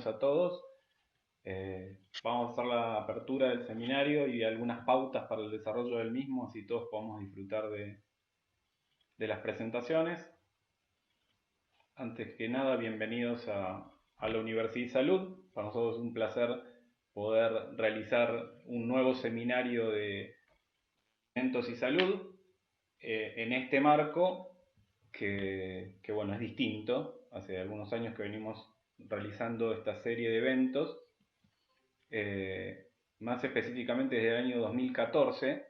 a todos. Vamos a hacer la apertura del seminario y algunas pautas para el desarrollo del mismo, así todos podamos disfrutar de las presentaciones. Antes que nada, bienvenidos a la Universidad y Salud. Para nosotros es un placer poder realizar un nuevo seminario de alimentos y salud en este marco que bueno, es distinto. Hace algunos años que venimos realizando esta serie de eventos, más específicamente desde el año 2014.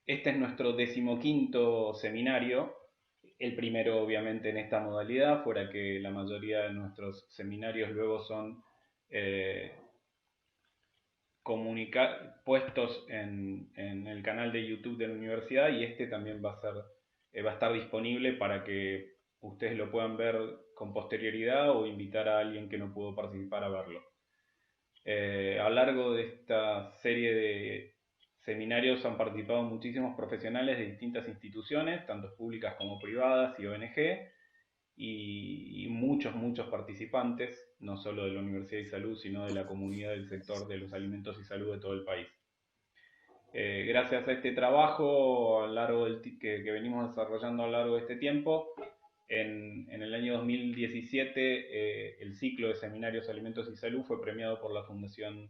Este es nuestro 15º seminario, el primero obviamente en esta modalidad, fuera que la mayoría de nuestros seminarios luego son puestos en el canal de YouTube de la universidad, y este también va a estar disponible para que ustedes lo puedan ver con posterioridad o invitar a alguien que no pudo participar a verlo. A lo largo de esta serie de seminarios han participado muchísimos profesionales de distintas instituciones, tanto públicas como privadas y ONG, y muchos participantes, no solo de la Universidad y Salud, sino de la comunidad del sector de los alimentos y salud de todo el país. Gracias a este trabajo que venimos desarrollando a lo largo de este tiempo, en el año 2017 el ciclo de seminarios Alimentos y Salud fue premiado por la Fundación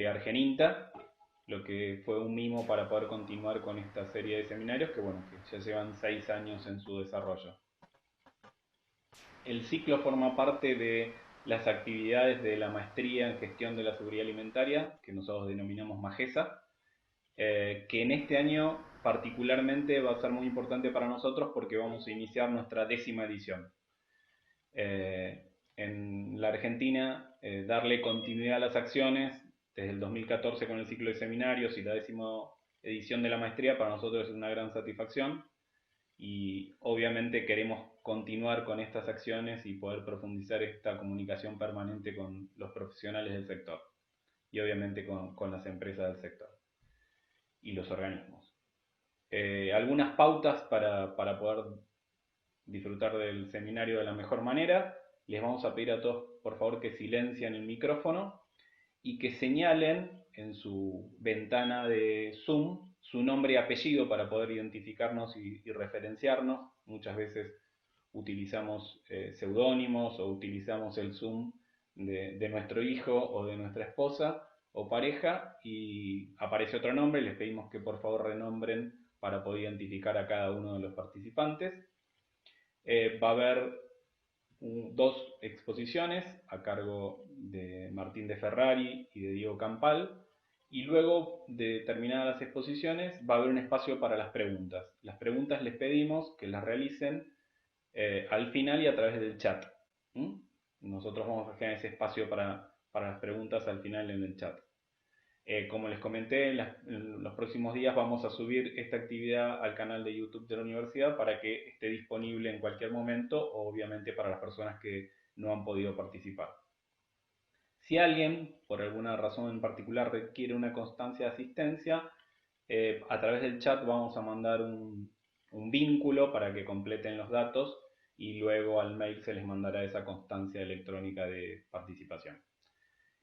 Argeninta, lo que fue un mimo para poder continuar con esta serie de seminarios que, bueno, que ya llevan 6 años en su desarrollo. El ciclo forma parte de las actividades de la Maestría en Gestión de la Seguridad Alimentaria, que nosotros denominamos MAGESA, que en este año particularmente va a ser muy importante para nosotros porque vamos a iniciar nuestra 10ª edición. En la Argentina, darle continuidad a las acciones desde el 2014 con el ciclo de seminarios y la 10ª edición de la maestría para nosotros es una gran satisfacción, y obviamente queremos continuar con estas acciones y poder profundizar esta comunicación permanente con los profesionales del sector y obviamente con las empresas del sector y los organismos. Algunas pautas para poder disfrutar del seminario de la mejor manera. Les vamos a pedir a todos, por favor, que silencien el micrófono y que señalen en su ventana de Zoom su nombre y apellido para poder identificarnos y referenciarnos. Muchas veces utilizamos seudónimos o utilizamos el Zoom de nuestro hijo o de nuestra esposa o pareja y aparece otro nombre. Les pedimos que por favor renombren para poder identificar a cada uno de los participantes. Va a haber 2 exposiciones a cargo de Martín de Ferrari y de Diego Campal, y luego de terminadas las exposiciones va a haber un espacio para las preguntas. Las preguntas les pedimos que las realicen al final y a través del chat. Nosotros vamos a generar ese espacio para las preguntas al final en el chat. Como les comenté, en los próximos días vamos a subir esta actividad al canal de YouTube de la universidad para que esté disponible en cualquier momento, obviamente para las personas que no han podido participar. Si alguien, por alguna razón en particular, requiere una constancia de asistencia, a través del chat vamos a mandar un vínculo para que completen los datos y luego al mail se les mandará esa constancia electrónica de participación.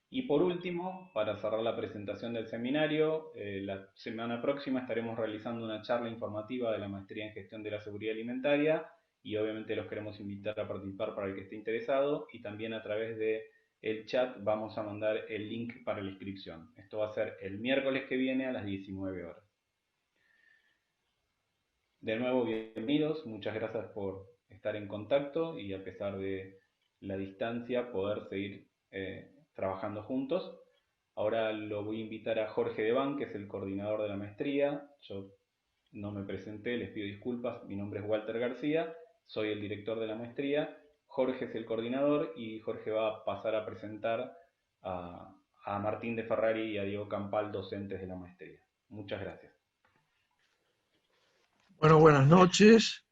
Y por último, para cerrar la presentación del seminario, la semana próxima estaremos realizando una charla informativa de la Maestría en Gestión de la Seguridad Alimentaria y obviamente los queremos invitar a participar para el que esté interesado, y también a través del chat vamos a mandar el link para la inscripción. Esto va a ser el miércoles que viene a las 19 horas. De nuevo, bienvenidos, muchas gracias por estar en contacto y a pesar de la distancia poder seguir trabajando juntos. Ahora lo voy a invitar a Jorge Deván, que es el coordinador de la maestría. Yo no me presenté, les pido disculpas. Mi nombre es Walter García, soy el director de la maestría. Jorge es el coordinador y Jorge va a pasar a presentar a Martín de Ferrari y a Diego Campal, docentes de la maestría. Muchas gracias. Bueno, buenas noches.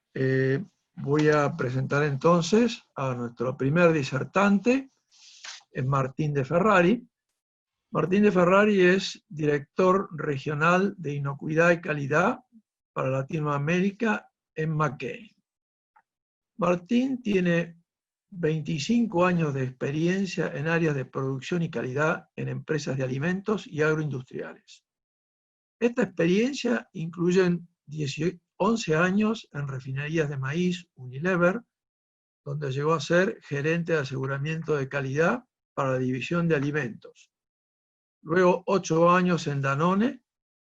Voy a presentar entonces a nuestro primer disertante, es Martín de Ferrari. Martín de Ferrari es director regional de inocuidad y calidad para Latinoamérica en McCain. Martín tiene 25 años de experiencia en áreas de producción y calidad en empresas de alimentos y agroindustriales. Esta experiencia incluye 11 años en refinerías de maíz Unilever, donde llegó a ser gerente de aseguramiento de calidad para la división de alimentos. Luego 8 años en Danone,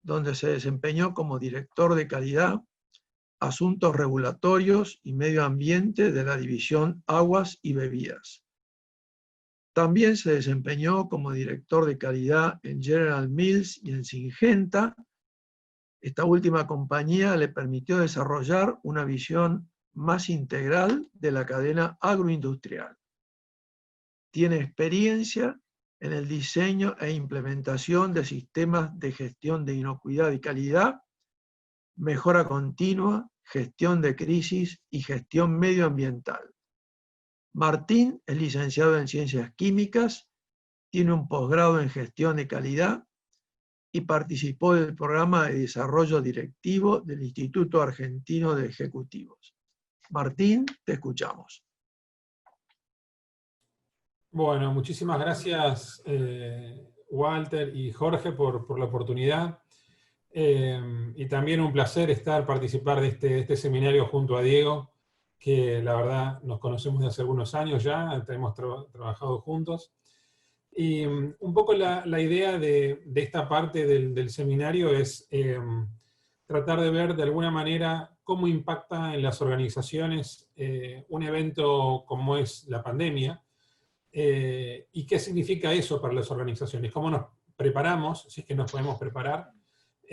donde se desempeñó como director de calidad, asuntos regulatorios y medio ambiente de la división aguas y bebidas. También se desempeñó como director de calidad en General Mills y en Syngenta. Esta última compañía le permitió desarrollar una visión más integral de la cadena agroindustrial. Tiene experiencia en el diseño e implementación de sistemas de gestión de inocuidad y calidad, mejora continua, gestión de crisis y gestión medioambiental. Martín es licenciado en Ciencias Químicas, tiene un posgrado en Gestión de Calidad y participó del programa de desarrollo directivo del Instituto Argentino de Ejecutivos. Martín, te escuchamos. Bueno, muchísimas gracias Walter y Jorge por la oportunidad. Y también un placer participar de este seminario junto a Diego, que la verdad nos conocemos de hace algunos años ya, hemos trabajado juntos. Y un poco la idea de esta parte del seminario es tratar de ver de alguna manera cómo impacta en las organizaciones un evento como es la pandemia, y qué significa eso para las organizaciones, cómo nos preparamos, si es que nos podemos preparar,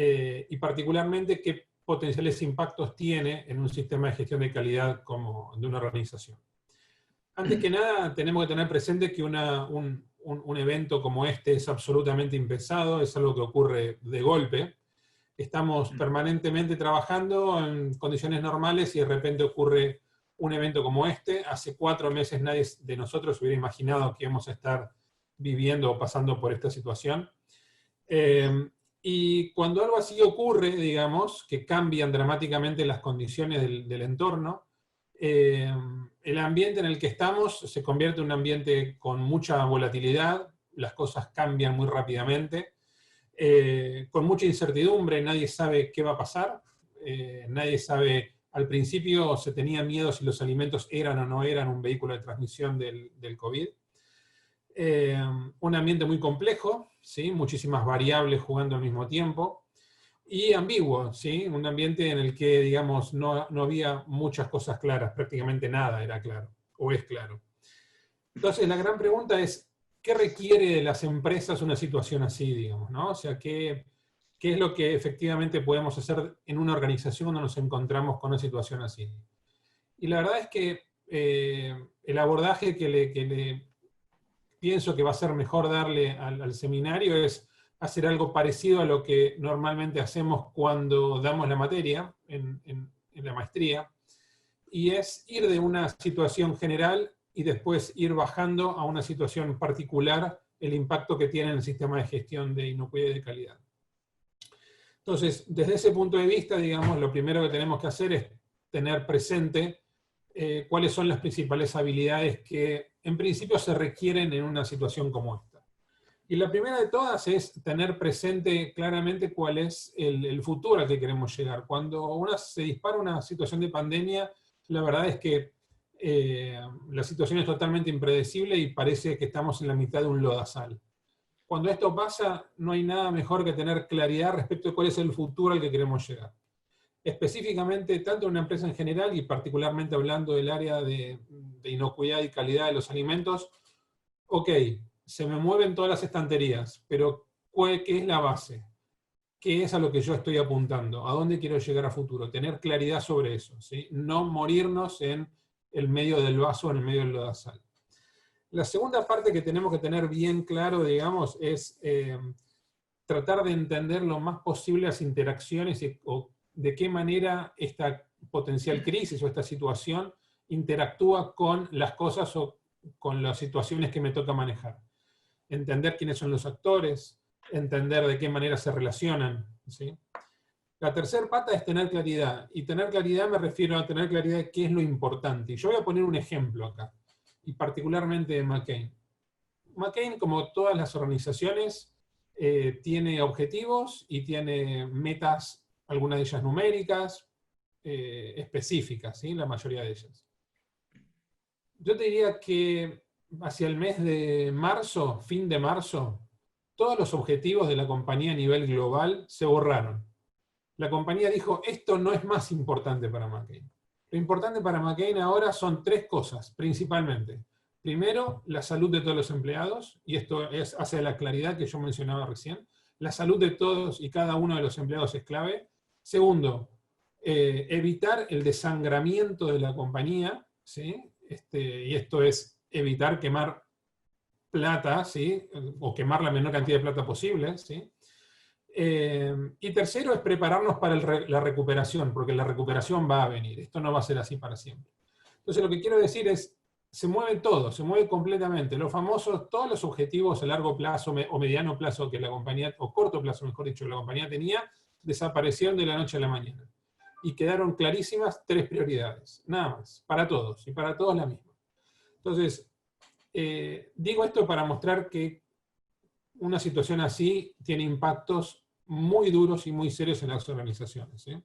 y particularmente qué potenciales impactos tiene en un sistema de gestión de calidad como de una organización. Antes que nada, tenemos que tener presente que un evento como este es absolutamente impensado, es algo que ocurre de golpe. Estamos permanentemente trabajando en condiciones normales y de repente ocurre un evento como este. Hace 4 meses nadie de nosotros hubiera imaginado que íbamos a estar viviendo o pasando por esta situación. Y cuando algo así ocurre, digamos, que cambian dramáticamente las condiciones del entorno, el ambiente en el que estamos se convierte en un ambiente con mucha volatilidad, las cosas cambian muy rápidamente, con mucha incertidumbre, nadie sabe qué va a pasar, nadie sabe, al principio se tenía miedo si los alimentos eran o no eran un vehículo de transmisión del COVID. Un ambiente muy complejo, ¿sí? Muchísimas variables jugando al mismo tiempo, y ambiguo, ¿sí? Un ambiente en el que, digamos, no había muchas cosas claras, prácticamente nada era claro, o es claro. Entonces la gran pregunta es, ¿qué requiere de las empresas una situación así, digamos, ¿no? O sea, ¿qué es lo que efectivamente podemos hacer en una organización cuando nos encontramos con una situación así? Y la verdad es que el abordaje que le pienso que va a ser mejor darle al seminario es hacer algo parecido a lo que normalmente hacemos cuando damos la materia en la maestría, y es ir de una situación general y después ir bajando a una situación particular el impacto que tiene en el sistema de gestión de inocuidad y de calidad. Entonces, desde ese punto de vista, digamos, lo primero que tenemos que hacer es tener presente cuáles son las principales habilidades que en principio se requieren en una situación como esta. Y la primera de todas es tener presente claramente cuál es el futuro al que queremos llegar. Cuando se dispara una situación de pandemia, la verdad es que la situación es totalmente impredecible y parece que estamos en la mitad de un lodazal. Cuando esto pasa, no hay nada mejor que tener claridad respecto de cuál es el futuro al que queremos llegar. Específicamente, tanto en una empresa en general y particularmente hablando del área de inocuidad y calidad de los alimentos, ok, se me mueven todas las estanterías, pero ¿qué es la base? ¿Qué es a lo que yo estoy apuntando? ¿A dónde quiero llegar a futuro? Tener claridad sobre eso, ¿sí? No morirnos en el medio del vaso, en el medio del lodazal. La segunda parte que tenemos que tener bien claro, digamos, es tratar de entender lo más posible las interacciones o de qué manera esta potencial crisis o esta situación interactúa con las cosas o con las situaciones que me toca manejar. Entender quiénes son los actores, entender de qué manera se relacionan, ¿sí? La tercera pata es tener claridad, y tener claridad me refiero a tener claridad de qué es lo importante. Y yo voy a poner un ejemplo acá. y particularmente de McCain. McCain, como todas las organizaciones, tiene objetivos y tiene metas, algunas de ellas numéricas, específicas, ¿sí? La mayoría de ellas. Yo te diría que hacia el mes de marzo, fin de marzo, todos los objetivos de la compañía a nivel global se borraron. La compañía dijo, esto no es más importante para McCain. Lo importante para McCain ahora son 3 cosas, principalmente. Primero, la salud de todos los empleados, y esto es hacia la claridad que yo mencionaba recién. La salud de todos y cada uno de los empleados es clave. Segundo, evitar el desangramiento de la compañía, ¿sí? Y esto es evitar quemar plata, ¿sí? O quemar la menor cantidad de plata posible, ¿sí? Y tercero es prepararnos para la recuperación, porque la recuperación va a venir. Esto no va a ser así para siempre. Entonces lo que quiero decir es, se mueve todo, se mueve completamente. Los famosos, todos los objetivos a largo plazo o mediano plazo que la compañía, o corto plazo mejor dicho, que la compañía tenía, desaparecieron de la noche a la mañana. Y quedaron clarísimas 3 prioridades, nada más, para todos, y para todos la misma. Entonces, digo esto para mostrar que una situación así tiene impactos muy duros y muy serios en las organizaciones, ¿sí?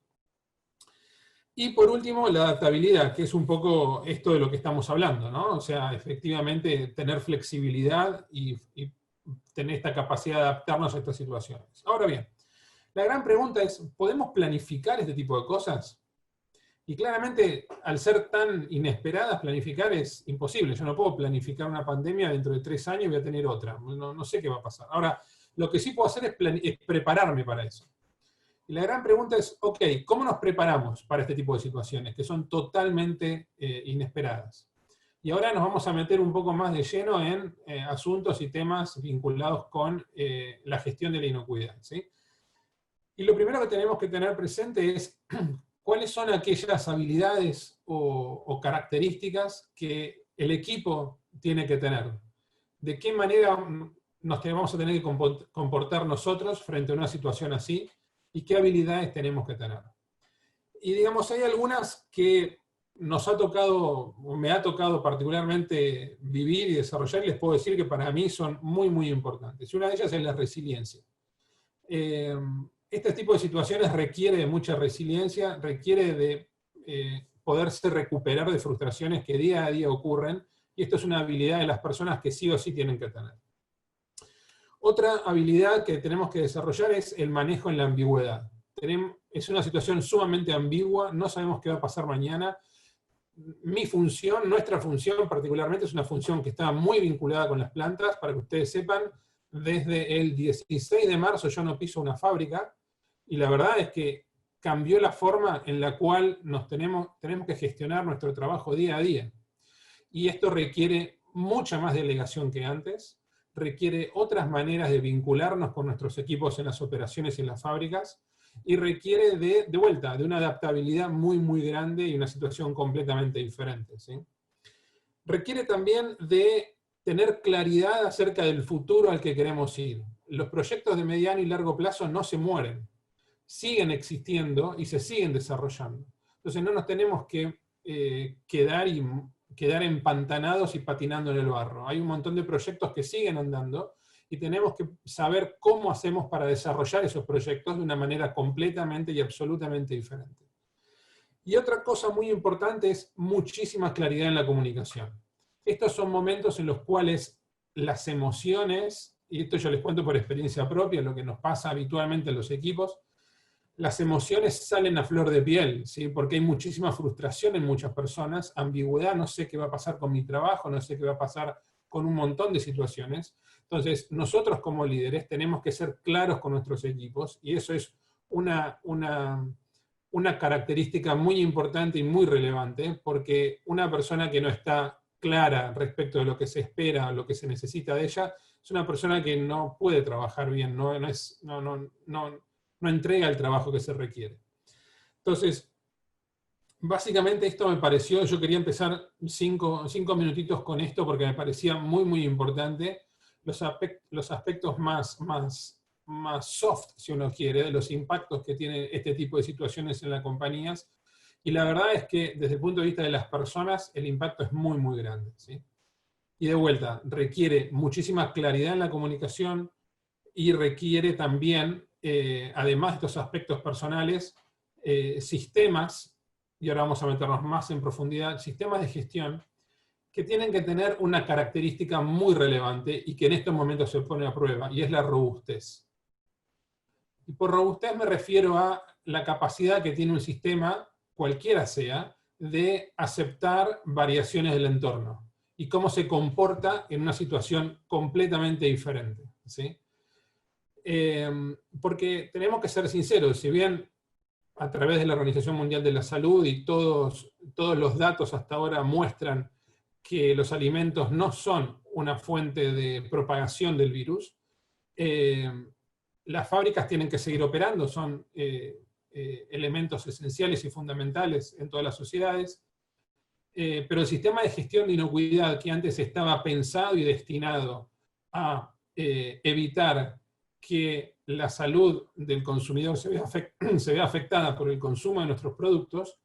Y por último, la adaptabilidad, que es un poco esto de lo que estamos hablando, ¿no? O sea, efectivamente, tener flexibilidad y tener esta capacidad de adaptarnos a estas situaciones. Ahora bien, la gran pregunta es, ¿podemos planificar este tipo de cosas? Y claramente, al ser tan inesperadas, planificar es imposible. Yo no puedo planificar una pandemia dentro de 3 años y voy a tener otra. No sé qué va a pasar. Ahora, lo que sí puedo hacer es prepararme para eso. Y la gran pregunta es, ok, ¿cómo nos preparamos para este tipo de situaciones que son totalmente inesperadas? Y ahora nos vamos a meter un poco más de lleno en asuntos y temas vinculados con la gestión de la inocuidad, ¿sí? Y lo primero que tenemos que tener presente es cuáles son aquellas habilidades o características que el equipo tiene que tener. ¿De qué manera nos vamos a tener que comportar nosotros frente a una situación así? ¿Y qué habilidades tenemos que tener? Y digamos, hay algunas que nos ha tocado, o me ha tocado particularmente vivir y desarrollar, y les puedo decir que para mí son muy, muy importantes. Y una de ellas es la resiliencia. Este tipo de situaciones requiere de mucha resiliencia, requiere de poderse recuperar de frustraciones que día a día ocurren, y esto es una habilidad de las personas que sí o sí tienen que tener. Otra habilidad que tenemos que desarrollar es el manejo en la ambigüedad. Es una situación sumamente ambigua, no sabemos qué va a pasar mañana. Mi función, nuestra función particularmente, es una función que está muy vinculada con las plantas. Para que ustedes sepan, desde el 16 de marzo yo no piso una fábrica, y la verdad es que cambió la forma en la cual tenemos que gestionar nuestro trabajo día a día. Y esto requiere mucha más delegación que antes, requiere otras maneras de vincularnos con nuestros equipos en las operaciones y en las fábricas, y requiere de vuelta, de una adaptabilidad muy, muy grande y una situación completamente diferente, ¿sí? Requiere también de tener claridad acerca del futuro al que queremos ir. Los proyectos de mediano y largo plazo no se mueren, siguen existiendo y se siguen desarrollando. Entonces no nos tenemos que quedar empantanados y patinando en el barro. Hay un montón de proyectos que siguen andando y tenemos que saber cómo hacemos para desarrollar esos proyectos de una manera completamente y absolutamente diferente. Y otra cosa muy importante es muchísima claridad en la comunicación. Estos son momentos en los cuales las emociones, y esto yo les cuento por experiencia propia, lo que nos pasa habitualmente en los equipos, las emociones salen a flor de piel, ¿sí? Porque hay muchísima frustración en muchas personas, ambigüedad, no sé qué va a pasar con mi trabajo, no sé qué va a pasar con un montón de situaciones. Entonces, nosotros como líderes tenemos que ser claros con nuestros equipos, y eso es una característica muy importante y muy relevante, porque una persona que no está clara respecto de lo que se espera, lo que se necesita de ella, es una persona que no puede trabajar bien, no entrega el trabajo que se requiere. Entonces, básicamente esto me pareció, yo quería empezar 5 minutitos con esto porque me parecía muy, muy importante, los aspectos más soft, si uno quiere, de los impactos que tiene este tipo de situaciones en las compañías. Y la verdad es que desde el punto de vista de las personas, el impacto es muy, muy grande, ¿sí? Y de vuelta, requiere muchísima claridad en la comunicación y requiere también, además de estos aspectos personales, sistemas, y ahora vamos a meternos más en profundidad, sistemas de gestión que tienen que tener una característica muy relevante y que en estos momentos se pone a prueba, y es la robustez. Y por robustez me refiero a la capacidad que tiene un sistema, cualquiera sea, de aceptar variaciones del entorno y cómo se comporta en una situación completamente diferente, ¿sí? Porque tenemos que ser sinceros, si bien a través de la Organización Mundial de la Salud y todos los datos hasta ahora muestran que los alimentos no son una fuente de propagación del virus, las fábricas tienen que seguir operando, son elementos esenciales y fundamentales en todas las sociedades, pero el sistema de gestión de inocuidad que antes estaba pensado y destinado a evitar que la salud del consumidor se vea afectada por el consumo de nuestros productos,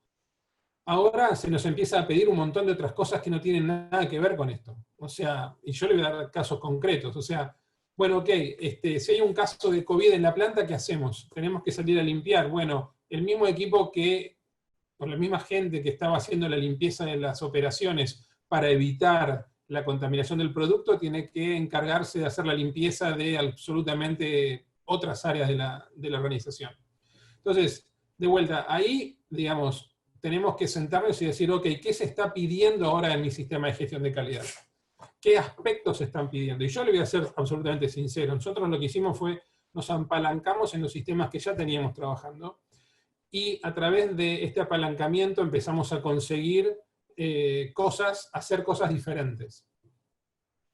ahora se nos empieza a pedir un montón de otras cosas que no tienen nada que ver con esto. O sea, y yo le voy a dar casos concretos, o sea, bueno, ok, si hay un caso de COVID en la planta, ¿qué hacemos? Tenemos que salir a limpiar. Bueno, el mismo equipo o la misma gente que estaba haciendo la limpieza de las operaciones para evitar la contaminación del producto, tiene que encargarse de hacer la limpieza de absolutamente otras áreas de la organización. Entonces, de vuelta, ahí, digamos, tenemos que sentarnos y decir, ok, ¿qué se está pidiendo ahora en mi sistema de gestión de calidad? ¿Qué aspectos se están pidiendo? Y yo le voy a ser absolutamente sincero. Nosotros lo que hicimos fue, nos apalancamos en los sistemas que ya teníamos trabajando, y a través de este apalancamiento empezamos a conseguir hacer cosas diferentes.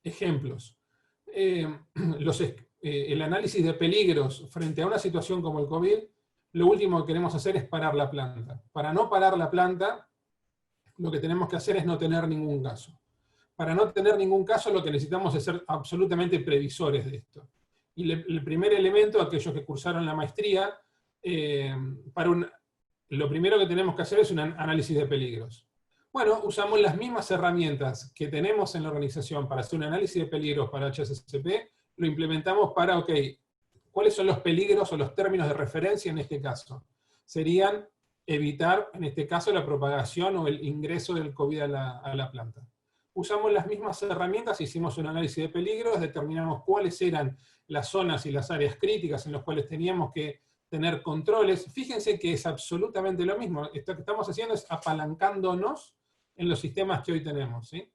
Ejemplos. El análisis de peligros frente a una situación como el COVID, lo último que queremos hacer es parar la planta. Para no parar la planta, lo que tenemos que hacer es no tener ningún caso. Para no tener ningún caso, lo que necesitamos es ser absolutamente previsores de esto. Y el primer elemento, aquellos que cursaron la maestría, lo primero que tenemos que hacer es un análisis de peligros. Bueno, usamos las mismas herramientas que tenemos en la organización para hacer un análisis de peligros para HACCP, lo implementamos para, ok, ¿cuáles son los peligros o los términos de referencia en este caso? Serían evitar, en este caso, la propagación o el ingreso del COVID a la planta. Usamos las mismas herramientas, hicimos un análisis de peligros, determinamos cuáles eran las zonas y las áreas críticas en las cuales teníamos que tener controles. Fíjense que es absolutamente lo mismo. Esto que estamos haciendo es apalancándonos en los sistemas que hoy tenemos, ¿sí?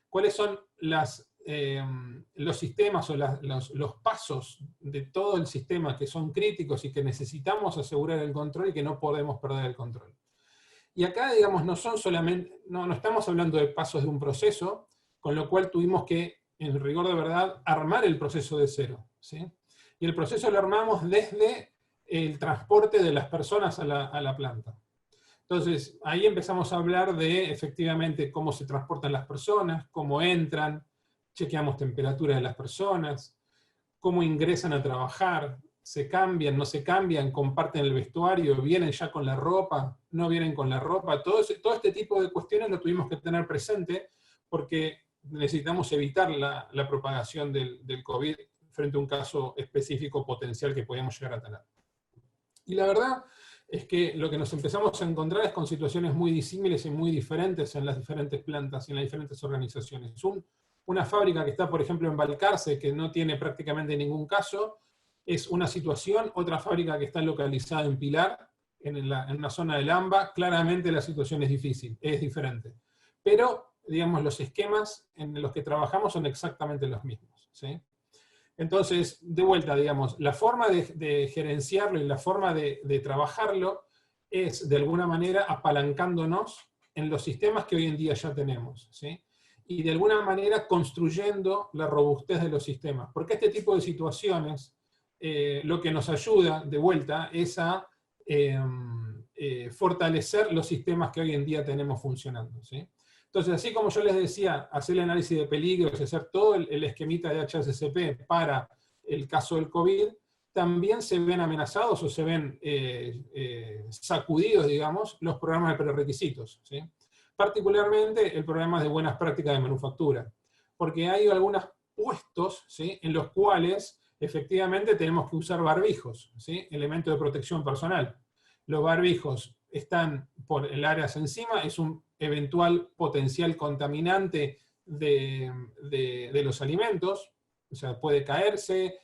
¿Cuáles son los sistemas o los pasos de todo el sistema que son críticos y que necesitamos asegurar el control y que no podemos perder el control? Y acá, digamos, no estamos hablando de pasos de un proceso, con lo cual tuvimos que, en rigor de verdad, armar el proceso de cero, ¿sí? Y el proceso lo armamos desde el transporte de las personas a la planta. Entonces, ahí empezamos a hablar de, efectivamente, cómo se transportan las personas, cómo entran, chequeamos temperatura de las personas, cómo ingresan a trabajar, se cambian, no se cambian, comparten el vestuario, vienen ya con la ropa, no vienen con la ropa, todo este tipo de cuestiones lo tuvimos que tener presente porque necesitamos evitar la propagación del COVID frente a un caso específico potencial que podíamos llegar a tener. Y la verdad es que lo que nos empezamos a encontrar es con situaciones muy disímiles y muy diferentes en las diferentes plantas y en las diferentes organizaciones. Una fábrica que está, por ejemplo, en Balcarce, que no tiene prácticamente ningún caso, es una situación. Otra fábrica que está localizada en Pilar, en una zona del AMBA, claramente la situación es difícil, es diferente. Pero, digamos, los esquemas en los que trabajamos son exactamente los mismos, ¿sí? Entonces, de vuelta, digamos, la forma de gerenciarlo y la forma de trabajarlo es, de alguna manera, apalancándonos en los sistemas que hoy en día ya tenemos, ¿sí? Y de alguna manera construyendo la robustez de los sistemas. Porque este tipo de situaciones, lo que nos ayuda, de vuelta, es a fortalecer los sistemas que hoy en día tenemos funcionando, ¿sí? Entonces, así como yo les decía, hacer el análisis de peligros, hacer todo el esquemita de HACCP para el caso del COVID, también se ven amenazados o se ven sacudidos, digamos, los programas de prerequisitos, ¿sí? Particularmente el programa de buenas prácticas de manufactura. porque hay algunos puestos, ¿sí?, en los cuales efectivamente tenemos que usar barbijos, ¿sí?, elemento de protección personal. Los barbijos están por el área encima, es un eventual potencial contaminante de los alimentos, o sea, puede caerse,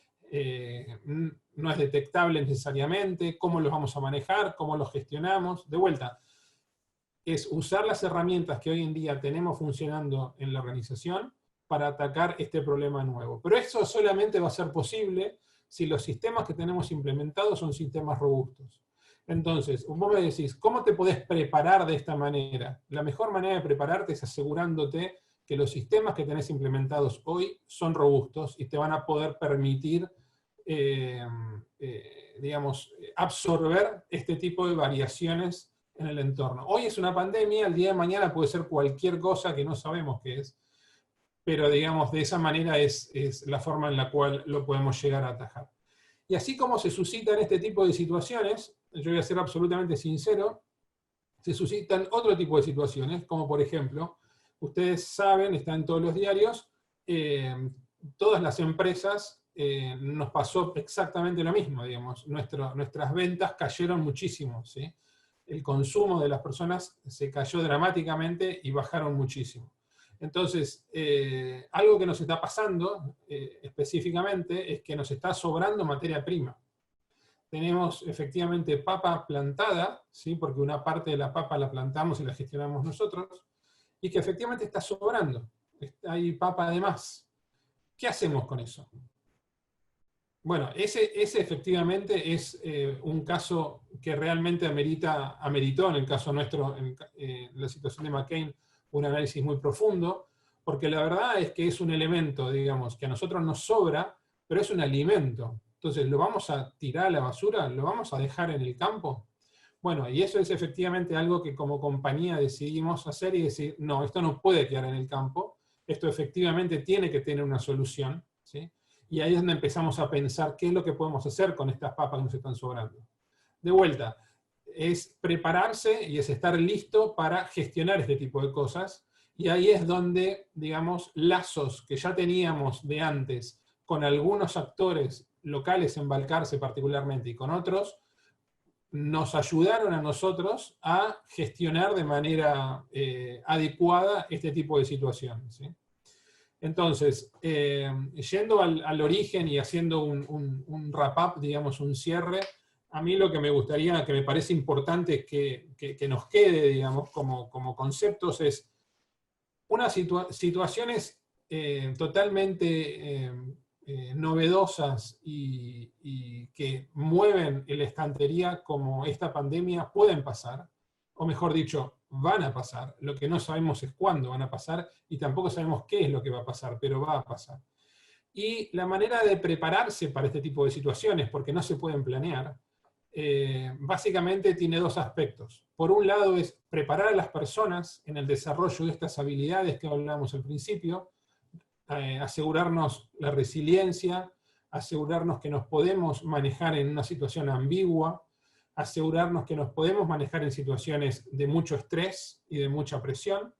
no es detectable necesariamente, cómo los vamos a manejar, cómo los gestionamos. De vuelta, es usar las herramientas que hoy en día tenemos funcionando en la organización para atacar este problema nuevo. Pero eso solamente va a ser posible si los sistemas que tenemos implementados son sistemas robustos. Entonces, vos me decís, ¿cómo te podés preparar de esta manera? La mejor manera de prepararte es asegurándote que los sistemas que tenés implementados hoy son robustos y te van a poder permitir, digamos, absorber este tipo de variaciones en el entorno. Hoy es una pandemia, el día de mañana puede ser cualquier cosa que no sabemos qué es, pero digamos, de esa manera es la forma en la cual lo podemos llegar a atajar. Y así como se suscitan este tipo de situaciones, yo voy a ser absolutamente sincero, se suscitan otro tipo de situaciones, como por ejemplo, ustedes saben, está en todos los diarios, todas las empresas nos pasó exactamente lo mismo, digamos, nuestras ventas cayeron muchísimo, ¿sí? El consumo de las personas se cayó dramáticamente y bajaron muchísimo. Entonces, algo que nos está pasando específicamente es que nos está sobrando materia prima. Tenemos efectivamente papa plantada, ¿sí?, porque una parte de la papa la plantamos y la gestionamos nosotros, y que efectivamente está sobrando. Hay papa de más. ¿Qué hacemos con eso? Bueno, ese efectivamente es un caso que realmente ameritó en el caso nuestro, en la situación de McCain, un análisis muy profundo, porque la verdad es que es un elemento, digamos, que a nosotros nos sobra, pero es un alimento. Entonces, ¿lo vamos a tirar a la basura? ¿Lo vamos a dejar en el campo? Bueno, y eso es efectivamente algo que como compañía decidimos hacer y decir, no, esto no puede quedar en el campo, esto efectivamente tiene que tener una solución, ¿sí? Y ahí es donde empezamos a pensar qué es lo que podemos hacer con estas papas que nos están sobrando. De vuelta, es prepararse y es estar listo para gestionar este tipo de cosas, y ahí es donde, digamos, lazos que ya teníamos de antes con algunos actores locales en Balcarce particularmente y con otros, nos ayudaron a nosotros a gestionar de manera adecuada este tipo de situaciones, ¿sí? Entonces, yendo al origen y haciendo un wrap-up, digamos, un cierre, a mí lo que me gustaría, que me parece importante que nos quede, digamos, como conceptos es unas situaciones totalmente novedosas y que mueven la estantería como esta pandemia pueden pasar, o mejor dicho, van a pasar. Lo que no sabemos es cuándo van a pasar y tampoco sabemos qué es lo que va a pasar, pero va a pasar. Y la manera de prepararse para este tipo de situaciones, porque no se pueden planear, básicamente tiene dos aspectos. Por un lado es preparar a las personas en el desarrollo de estas habilidades que hablamos al principio, asegurarnos la resiliencia, asegurarnos que nos podemos manejar en una situación ambigua, asegurarnos que nos podemos manejar en situaciones de mucho estrés y de mucha presión,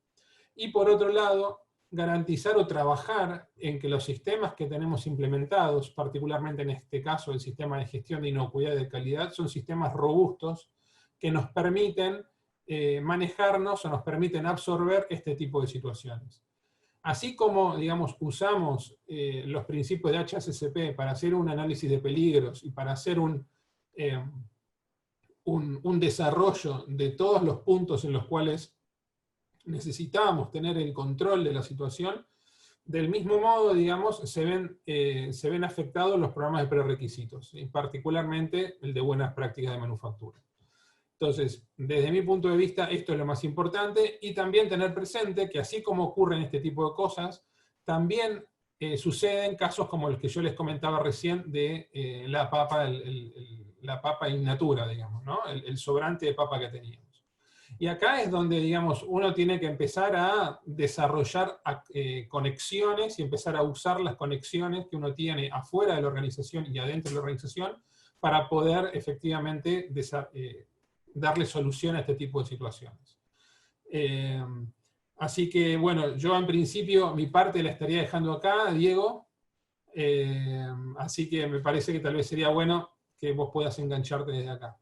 y por otro lado, garantizar o trabajar en que los sistemas que tenemos implementados, particularmente en este caso el sistema de gestión de inocuidad y de calidad, son sistemas robustos que nos permiten manejarnos o nos permiten absorber este tipo de situaciones. Así como, digamos, usamos los principios de HACCP para hacer un análisis de peligros y para hacer un desarrollo de todos los puntos en los cuales necesitábamos tener el control de la situación, del mismo modo, digamos, se ven afectados los programas de prerequisitos, y particularmente el de buenas prácticas de manufactura. Entonces, desde mi punto de vista, esto es lo más importante, y también tener presente que así como ocurren este tipo de cosas, también suceden casos como los que yo les comentaba recién de la papa in natura, digamos, ¿no? El sobrante de papa que teníamos. Y acá es donde, digamos, uno tiene que empezar a desarrollar conexiones y empezar a usar las conexiones que uno tiene afuera de la organización y adentro de la organización para poder efectivamente darle solución a este tipo de situaciones. Así que, bueno, yo en principio mi parte la estaría dejando acá, Diego. Así que me parece que tal vez sería bueno que vos puedas engancharte desde acá.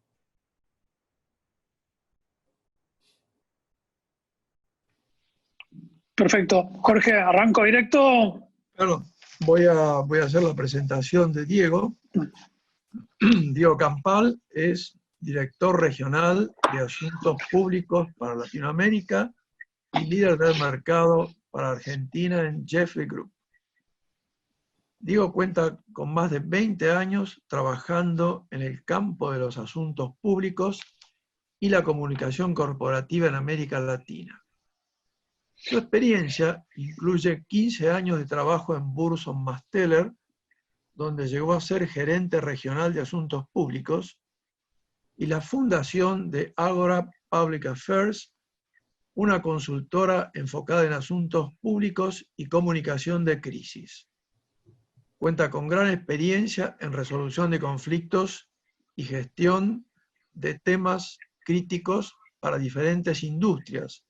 Perfecto. Jorge, arranco directo. Claro, voy a hacer la presentación de Diego. Diego Campal es director regional de Asuntos Públicos para Latinoamérica y líder del mercado para Argentina en Jeffrey Group. Diego cuenta con más de 20 años trabajando en el campo de los asuntos públicos y la comunicación corporativa en América Latina. Su experiencia incluye 15 años de trabajo en Burson Marsteller, donde llegó a ser gerente regional de asuntos públicos, y la fundación de Agora Public Affairs, una consultora enfocada en asuntos públicos y comunicación de crisis. Cuenta con gran experiencia en resolución de conflictos y gestión de temas críticos para diferentes industrias,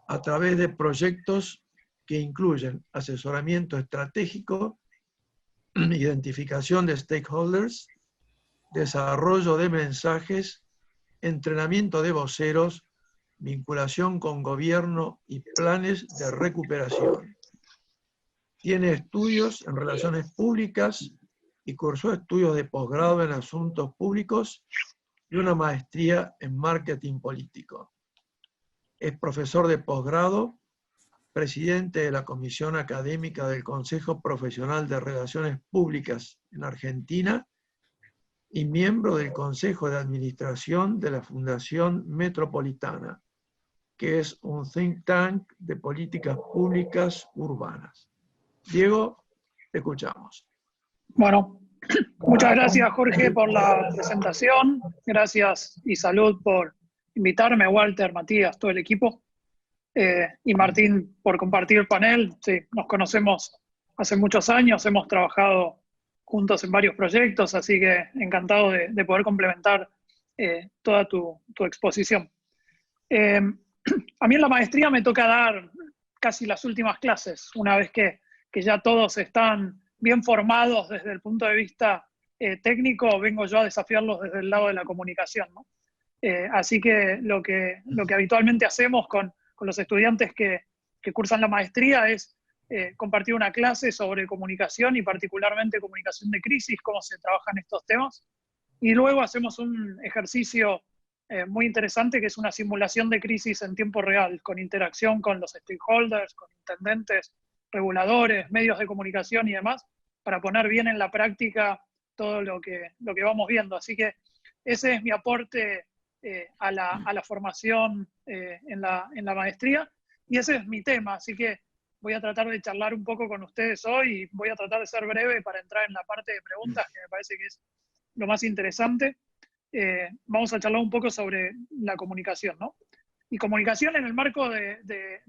a través de proyectos que incluyen asesoramiento estratégico, identificación de stakeholders, desarrollo de mensajes, entrenamiento de voceros, vinculación con gobierno y planes de recuperación. Tiene estudios en relaciones públicas y cursó estudios de posgrado en asuntos públicos y una maestría en marketing político. Es profesor de posgrado, presidente de la Comisión Académica del Consejo Profesional de Relaciones Públicas en Argentina y miembro del Consejo de Administración de la Fundación Metropolitana, que es un think tank de políticas públicas urbanas. Diego, te escuchamos. Bueno, muchas gracias, Jorge, por la presentación. Gracias y salud por invitarme, Walter, Matías, todo el equipo. Y Martín, por compartir el panel. Sí, nos conocemos hace muchos años, hemos trabajado juntos en varios proyectos, así que encantado de poder complementar toda tu exposición. A mí en la maestría me toca dar casi las últimas clases, una vez que ya todos están bien formados desde el punto de vista técnico, vengo yo a desafiarlos desde el lado de la comunicación, ¿no? Así que lo que habitualmente hacemos con los estudiantes que cursan la maestría es compartir una clase sobre comunicación y particularmente comunicación de crisis, cómo se trabajan estos temas. Y luego hacemos un ejercicio muy interesante que es una simulación de crisis en tiempo real, con interacción con los stakeholders, con intendentes, reguladores, medios de comunicación y demás, para poner bien en la práctica todo lo que vamos viendo. Así que ese es mi aporte a la formación en la maestría, y ese es mi tema, así que voy a tratar de charlar un poco con ustedes hoy y voy a tratar de ser breve para entrar en la parte de preguntas, que me parece que es lo más interesante. Vamos a charlar un poco sobre la comunicación, ¿no? Y comunicación en el marco de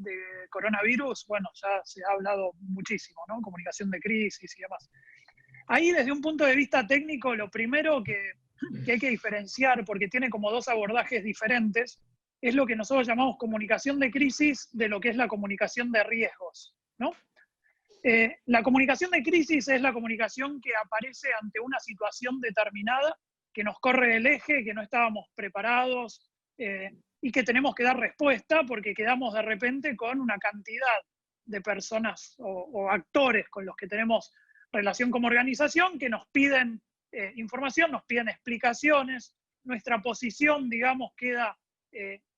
coronavirus, bueno, ya se ha hablado muchísimo, ¿no? Comunicación de crisis y demás. Ahí, desde un punto de vista técnico, lo primero que hay que diferenciar, porque tiene como dos abordajes diferentes, es lo que nosotros llamamos comunicación de crisis de lo que es la comunicación de riesgos, ¿no? La comunicación de crisis es la comunicación que aparece ante una situación determinada, que nos corre el eje, que no estábamos preparados y que tenemos que dar respuesta porque quedamos de repente con una cantidad de personas o actores con los que tenemos relación como organización que nos piden información, nos piden explicaciones, nuestra posición, digamos, queda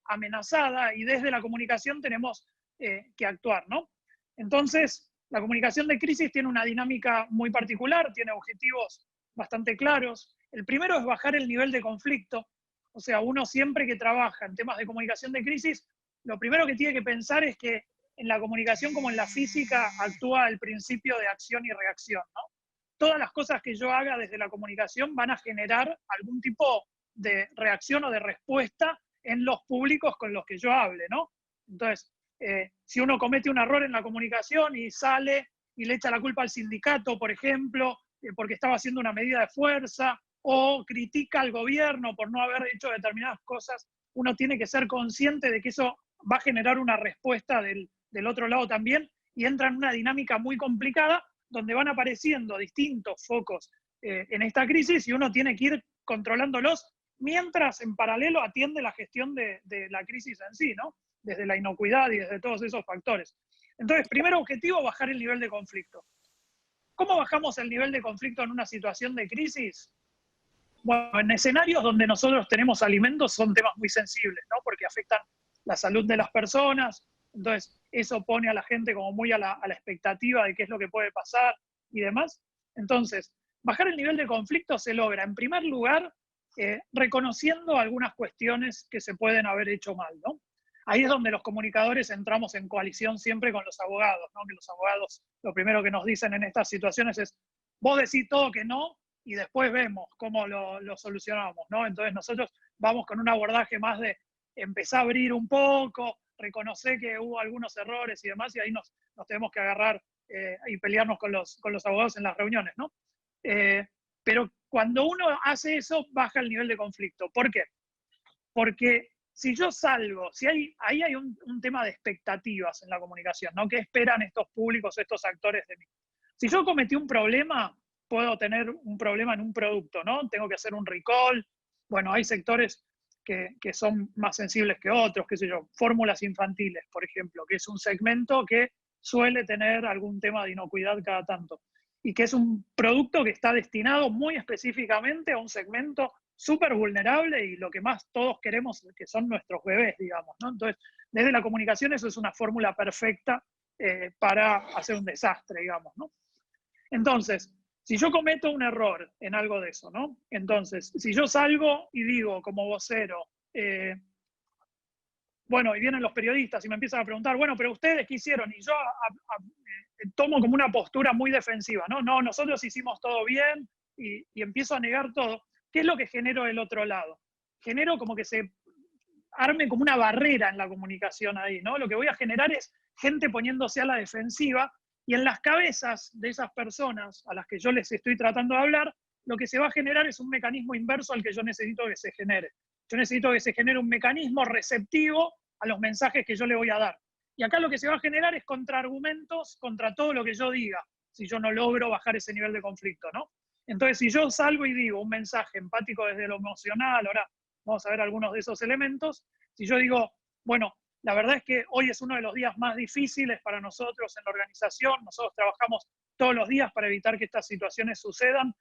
amenazada y desde la comunicación tenemos que actuar, ¿no? Entonces, la comunicación de crisis tiene una dinámica muy particular, tiene objetivos bastante claros. El primero es bajar el nivel de conflicto, o sea, uno siempre que trabaja en temas de comunicación de crisis, lo primero que tiene que pensar es que en la comunicación como en la física actúa el principio de acción y reacción, ¿no? Todas las cosas que yo haga desde la comunicación van a generar algún tipo de reacción o de respuesta en los públicos con los que yo hable, ¿no? Entonces, si uno comete un error en la comunicación y sale y le echa la culpa al sindicato, por ejemplo, porque estaba haciendo una medida de fuerza, o critica al gobierno por no haber hecho determinadas cosas, uno tiene que ser consciente de que eso va a generar una respuesta del otro lado también, y entra en una dinámica muy complicada, donde van apareciendo distintos focos en esta crisis, y uno tiene que ir controlándolos, mientras en paralelo atiende la gestión de la crisis en sí, ¿no? Desde la inocuidad y desde todos esos factores. Entonces, primer objetivo, bajar el nivel de conflicto. ¿Cómo bajamos el nivel de conflicto en una situación de crisis? Bueno, en escenarios donde nosotros tenemos alimentos son temas muy sensibles, ¿no? Porque afectan la salud de las personas. Entonces, eso pone a la gente como muy a la expectativa de qué es lo que puede pasar y demás. Entonces, bajar el nivel de conflicto se logra, en primer lugar, reconociendo algunas cuestiones que se pueden haber hecho mal, ¿no? Ahí es donde los comunicadores entramos en coalición siempre con los abogados, ¿no? Que los abogados lo primero que nos dicen en estas situaciones es, vos decís todo que no, y después vemos cómo lo solucionamos, ¿no? Entonces nosotros vamos con un abordaje más de empezar a abrir un poco, reconocer que hubo algunos errores y demás, y ahí nos tenemos que agarrar y pelearnos con los abogados en las reuniones, ¿no? Pero cuando uno hace eso, baja el nivel de conflicto. ¿Por qué? Porque si yo salgo, ahí hay un tema de expectativas en la comunicación, ¿no? ¿Qué esperan estos públicos, estos actores de mí? Si yo cometí un problema, puedo tener un problema en un producto, ¿no? Tengo que hacer un recall. Bueno, hay sectores que son más sensibles que otros, qué sé yo, fórmulas infantiles, por ejemplo, que es un segmento que suele tener algún tema de inocuidad cada tanto, y que es un producto que está destinado muy específicamente a un segmento súper vulnerable y lo que más todos queremos, que son nuestros bebés, digamos, ¿no? Entonces, desde la comunicación eso es una fórmula perfecta para hacer un desastre, digamos, ¿no? Entonces, si yo cometo un error en algo de eso, ¿no? Entonces, si yo salgo y digo como vocero, bueno, y vienen los periodistas y me empiezan a preguntar, bueno, pero ustedes qué hicieron, y yo tomo como una postura muy defensiva, ¿no? No, nosotros hicimos todo bien, y empiezo a negar todo. ¿Qué es lo que genero del otro lado? Genero como que se arme como una barrera en la comunicación ahí, ¿no? Lo que voy a generar es gente poniéndose a la defensiva, y en las cabezas de esas personas a las que yo les estoy tratando de hablar, lo que se va a generar es un mecanismo inverso al que yo necesito que se genere. Yo necesito que se genere un mecanismo receptivo a los mensajes que yo le voy a dar. Y acá lo que se va a generar es contraargumentos contra todo lo que yo diga, si yo no logro bajar ese nivel de conflicto, ¿no? Entonces, si yo salgo y digo un mensaje empático desde lo emocional, ahora vamos a ver algunos de esos elementos, si yo digo, bueno, la verdad es que hoy es uno de los días más difíciles para nosotros en la organización, nosotros trabajamos todos los días para evitar que estas situaciones sucedan,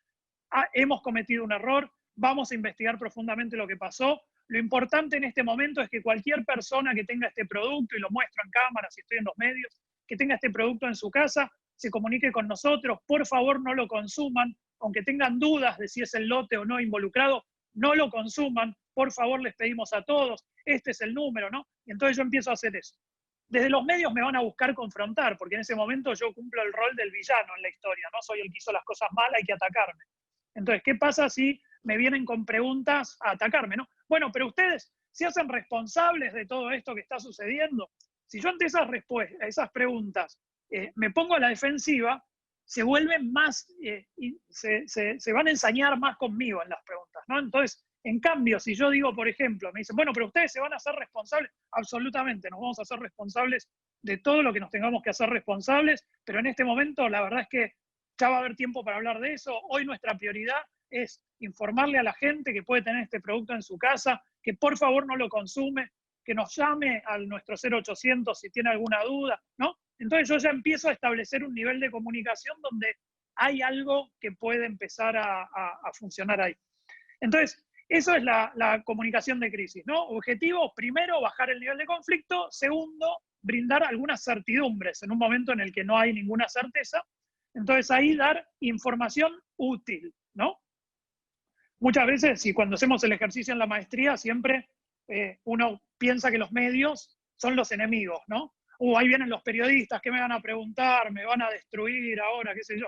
hemos cometido un error, vamos a investigar profundamente lo que pasó. Lo importante en este momento es que cualquier persona que tenga este producto, y lo muestro en cámara si estoy en los medios, que tenga este producto en su casa, se comunique con nosotros, por favor no lo consuman, aunque tengan dudas de si es el lote o no involucrado, no lo consuman, por favor les pedimos a todos, este es el número, ¿no? Y entonces yo empiezo a hacer eso. Desde los medios me van a buscar confrontar, porque en ese momento yo cumplo el rol del villano en la historia, ¿no? Soy el que hizo las cosas mal, hay que atacarme. Entonces, ¿qué pasa si me vienen con preguntas a atacarme, ¿no? Bueno, pero ustedes se hacen responsables de todo esto que está sucediendo. Si yo ante esas preguntas me pongo a la defensiva, se vuelven más, se van a ensañar más conmigo en las preguntas, ¿no? Entonces, en cambio, si yo digo, por ejemplo, me dicen, bueno, pero ustedes se van a hacer responsables, absolutamente, nos vamos a hacer responsables de todo lo que nos tengamos que hacer responsables, pero en este momento la verdad es que ya va a haber tiempo para hablar de eso. Hoy nuestra prioridad es informarle a la gente que puede tener este producto en su casa, que por favor no lo consume, que nos llame a nuestro 0800 si tiene alguna duda, ¿no? Entonces yo ya empiezo a establecer un nivel de comunicación donde hay algo que puede empezar a funcionar ahí. Entonces, eso es la comunicación de crisis, ¿no? Objetivo, primero, bajar el nivel de conflicto. Segundo, brindar algunas certidumbres en un momento en el que no hay ninguna certeza. Entonces ahí dar información útil, ¿no? Muchas veces, y cuando hacemos el ejercicio en la maestría, siempre uno piensa que los medios son los enemigos, ¿no? Ahí vienen los periodistas, ¿qué me van a preguntar? ¿Me van a destruir ahora? ¿Qué sé yo?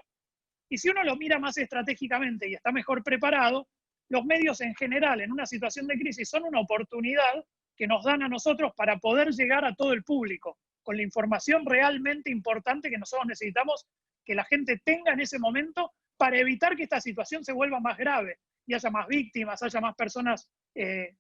Y si uno lo mira más estratégicamente y está mejor preparado, los medios en general, en una situación de crisis, son una oportunidad que nos dan a nosotros para poder llegar a todo el público, con la información realmente importante que nosotros necesitamos que la gente tenga en ese momento para evitar que esta situación se vuelva más grave y haya más víctimas, haya más personas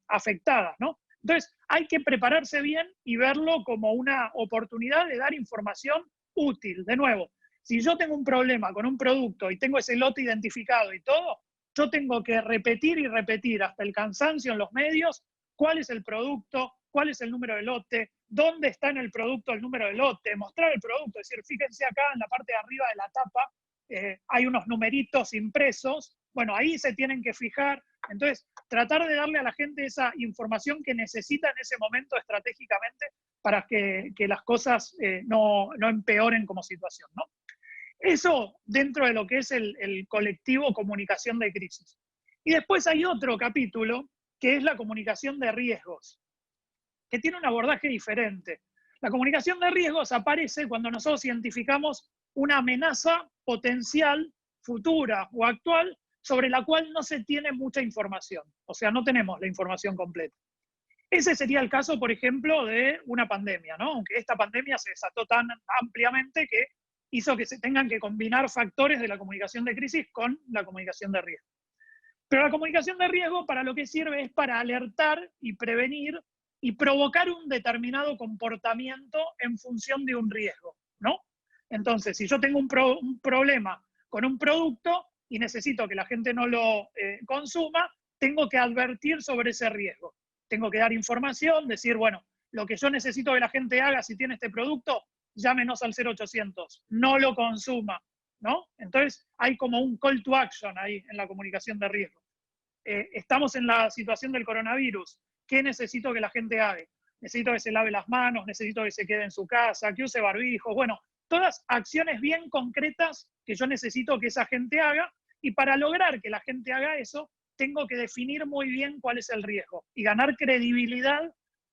afectadas, ¿no? Entonces, hay que prepararse bien y verlo como una oportunidad de dar información útil. De nuevo, si yo tengo un problema con un producto y tengo ese lote identificado y todo, yo tengo que repetir y repetir hasta el cansancio en los medios cuál es el producto, cuál es el número de lote, dónde está en el producto el número de lote, mostrar el producto. Es decir, fíjense acá en la parte de arriba de la tapa, hay unos numeritos impresos. Bueno, ahí se tienen que fijar. Entonces, tratar de darle a la gente esa información que necesita en ese momento estratégicamente para que las cosas no empeoren como situación, ¿no? Eso dentro de lo que es el colectivo comunicación de crisis. Y después hay otro capítulo que es la comunicación de riesgos, que tiene un abordaje diferente. La comunicación de riesgos aparece cuando nosotros identificamos una amenaza potencial, futura o actual, sobre la cual no se tiene mucha información. O sea, no tenemos la información completa. Ese sería el caso, por ejemplo, de una pandemia, ¿no? Aunque esta pandemia se desató tan ampliamente que hizo que se tengan que combinar factores de la comunicación de crisis con la comunicación de riesgo. Pero la comunicación de riesgo para lo que sirve es para alertar y prevenir y provocar un determinado comportamiento en función de un riesgo, ¿no? Entonces, si yo tengo un problema con un producto y necesito que la gente no lo consuma, tengo que advertir sobre ese riesgo. Tengo que dar información, decir, bueno, lo que yo necesito que la gente haga si tiene este producto, llámenos al 0800, no lo consuma, ¿no? Entonces, hay como un call to action ahí en la comunicación de riesgo. Estamos en la situación del coronavirus. ¿Qué necesito que la gente haga? Necesito que se lave las manos, necesito que se quede en su casa, que use barbijos. Bueno, todas acciones bien concretas que yo necesito que esa gente haga, y para lograr que la gente haga eso, tengo que definir muy bien cuál es el riesgo y ganar credibilidad,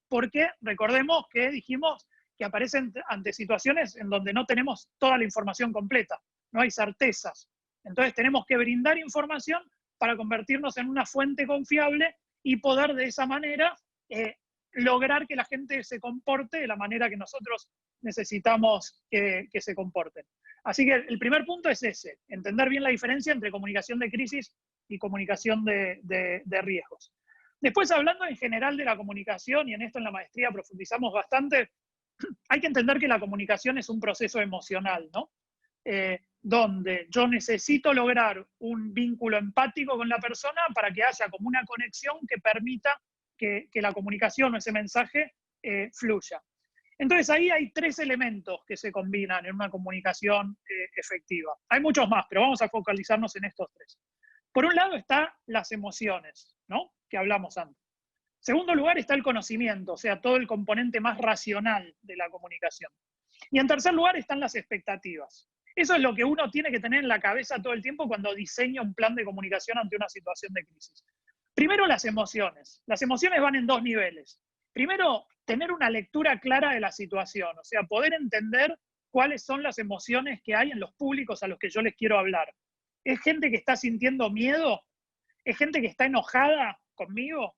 porque recordemos que dijimos que aparecen ante situaciones en donde no tenemos toda la información completa, no hay certezas. Entonces tenemos que brindar información para convertirnos en una fuente confiable y poder de esa manera lograr que la gente se comporte de la manera que nosotros necesitamos que se comporten. Así que el primer punto es ese, entender bien la diferencia entre comunicación de crisis y comunicación de riesgos. Después, hablando en general de la comunicación, y en esto en la maestría profundizamos bastante, hay que entender que la comunicación es un proceso emocional, ¿no? Donde yo necesito lograr un vínculo empático con la persona para que haya como una conexión que permita que la comunicación o ese mensaje fluya. Entonces ahí hay tres elementos que se combinan en una comunicación efectiva. Hay muchos más, pero vamos a focalizarnos en estos tres. Por un lado están las emociones, ¿no? Que hablamos antes. En segundo lugar está el conocimiento, o sea, todo el componente más racional de la comunicación. Y en tercer lugar están las expectativas. Eso es lo que uno tiene que tener en la cabeza todo el tiempo cuando diseña un plan de comunicación ante una situación de crisis. Primero, las emociones. Las emociones van en dos niveles. Primero, tener una lectura clara de la situación, o sea, poder entender cuáles son las emociones que hay en los públicos a los que yo les quiero hablar. ¿Es gente que está sintiendo miedo? ¿Es gente que está enojada conmigo?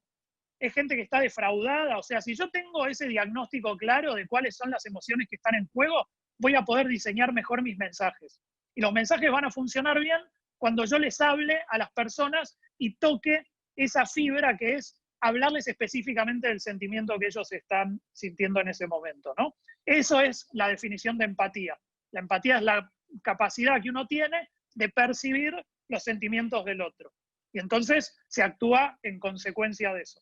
¿Es gente que está defraudada? O sea, si yo tengo ese diagnóstico claro de cuáles son las emociones que están en juego, voy a poder diseñar mejor mis mensajes. Y los mensajes van a funcionar bien cuando yo les hable a las personas y toque esa fibra que es hablarles específicamente del sentimiento que ellos están sintiendo en ese momento, ¿no? Eso es la definición de empatía. La empatía es la capacidad que uno tiene de percibir los sentimientos del otro. Y entonces se actúa en consecuencia de eso.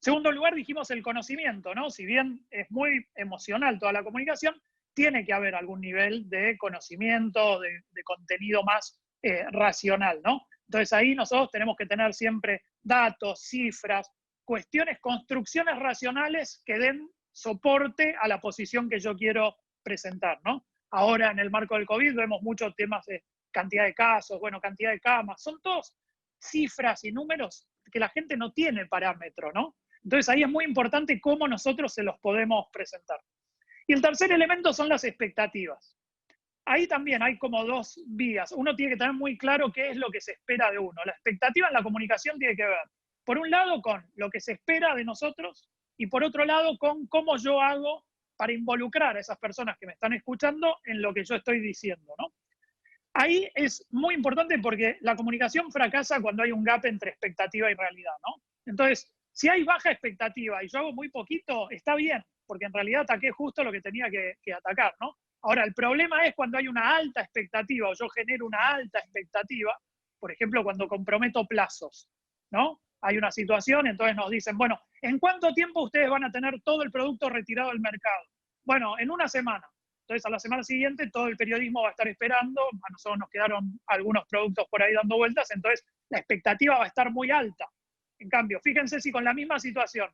Segundo lugar, dijimos el conocimiento, ¿no? Si bien es muy emocional toda la comunicación, tiene que haber algún nivel de conocimiento, de contenido más racional, ¿no? Entonces ahí nosotros tenemos que tener siempre datos, cifras, cuestiones, construcciones racionales que den soporte a la posición que yo quiero presentar, ¿no? Ahora en el marco del COVID vemos muchos temas de cantidad de casos, bueno, cantidad de camas, son todos cifras y números que la gente no tiene parámetro, ¿no? Entonces ahí es muy importante cómo nosotros se los podemos presentar. Y el tercer elemento son las expectativas. Ahí también hay como dos vías. Uno tiene que tener muy claro qué es lo que se espera de uno. La expectativa en la comunicación tiene que ver, por un lado, con lo que se espera de nosotros y por otro lado, con cómo yo hago para involucrar a esas personas que me están escuchando en lo que yo estoy diciendo, ¿no? Ahí es muy importante porque la comunicación fracasa cuando hay un gap entre expectativa y realidad, ¿no? Entonces, Si hay baja expectativa y yo hago muy poquito, está bien, porque en realidad ataqué justo lo que tenía que atacar, ¿no? Ahora, el problema es cuando hay una alta expectativa o yo genero una alta expectativa, por ejemplo, cuando comprometo plazos, ¿no? Hay una situación, entonces nos dicen, bueno, ¿en cuánto tiempo ustedes van a tener todo el producto retirado del mercado? Bueno, en una semana. Entonces, a la semana siguiente todo el periodismo va a estar esperando, a nosotros nos quedaron algunos productos por ahí dando vueltas, entonces la expectativa va a estar muy alta. En cambio, fíjense si con la misma situación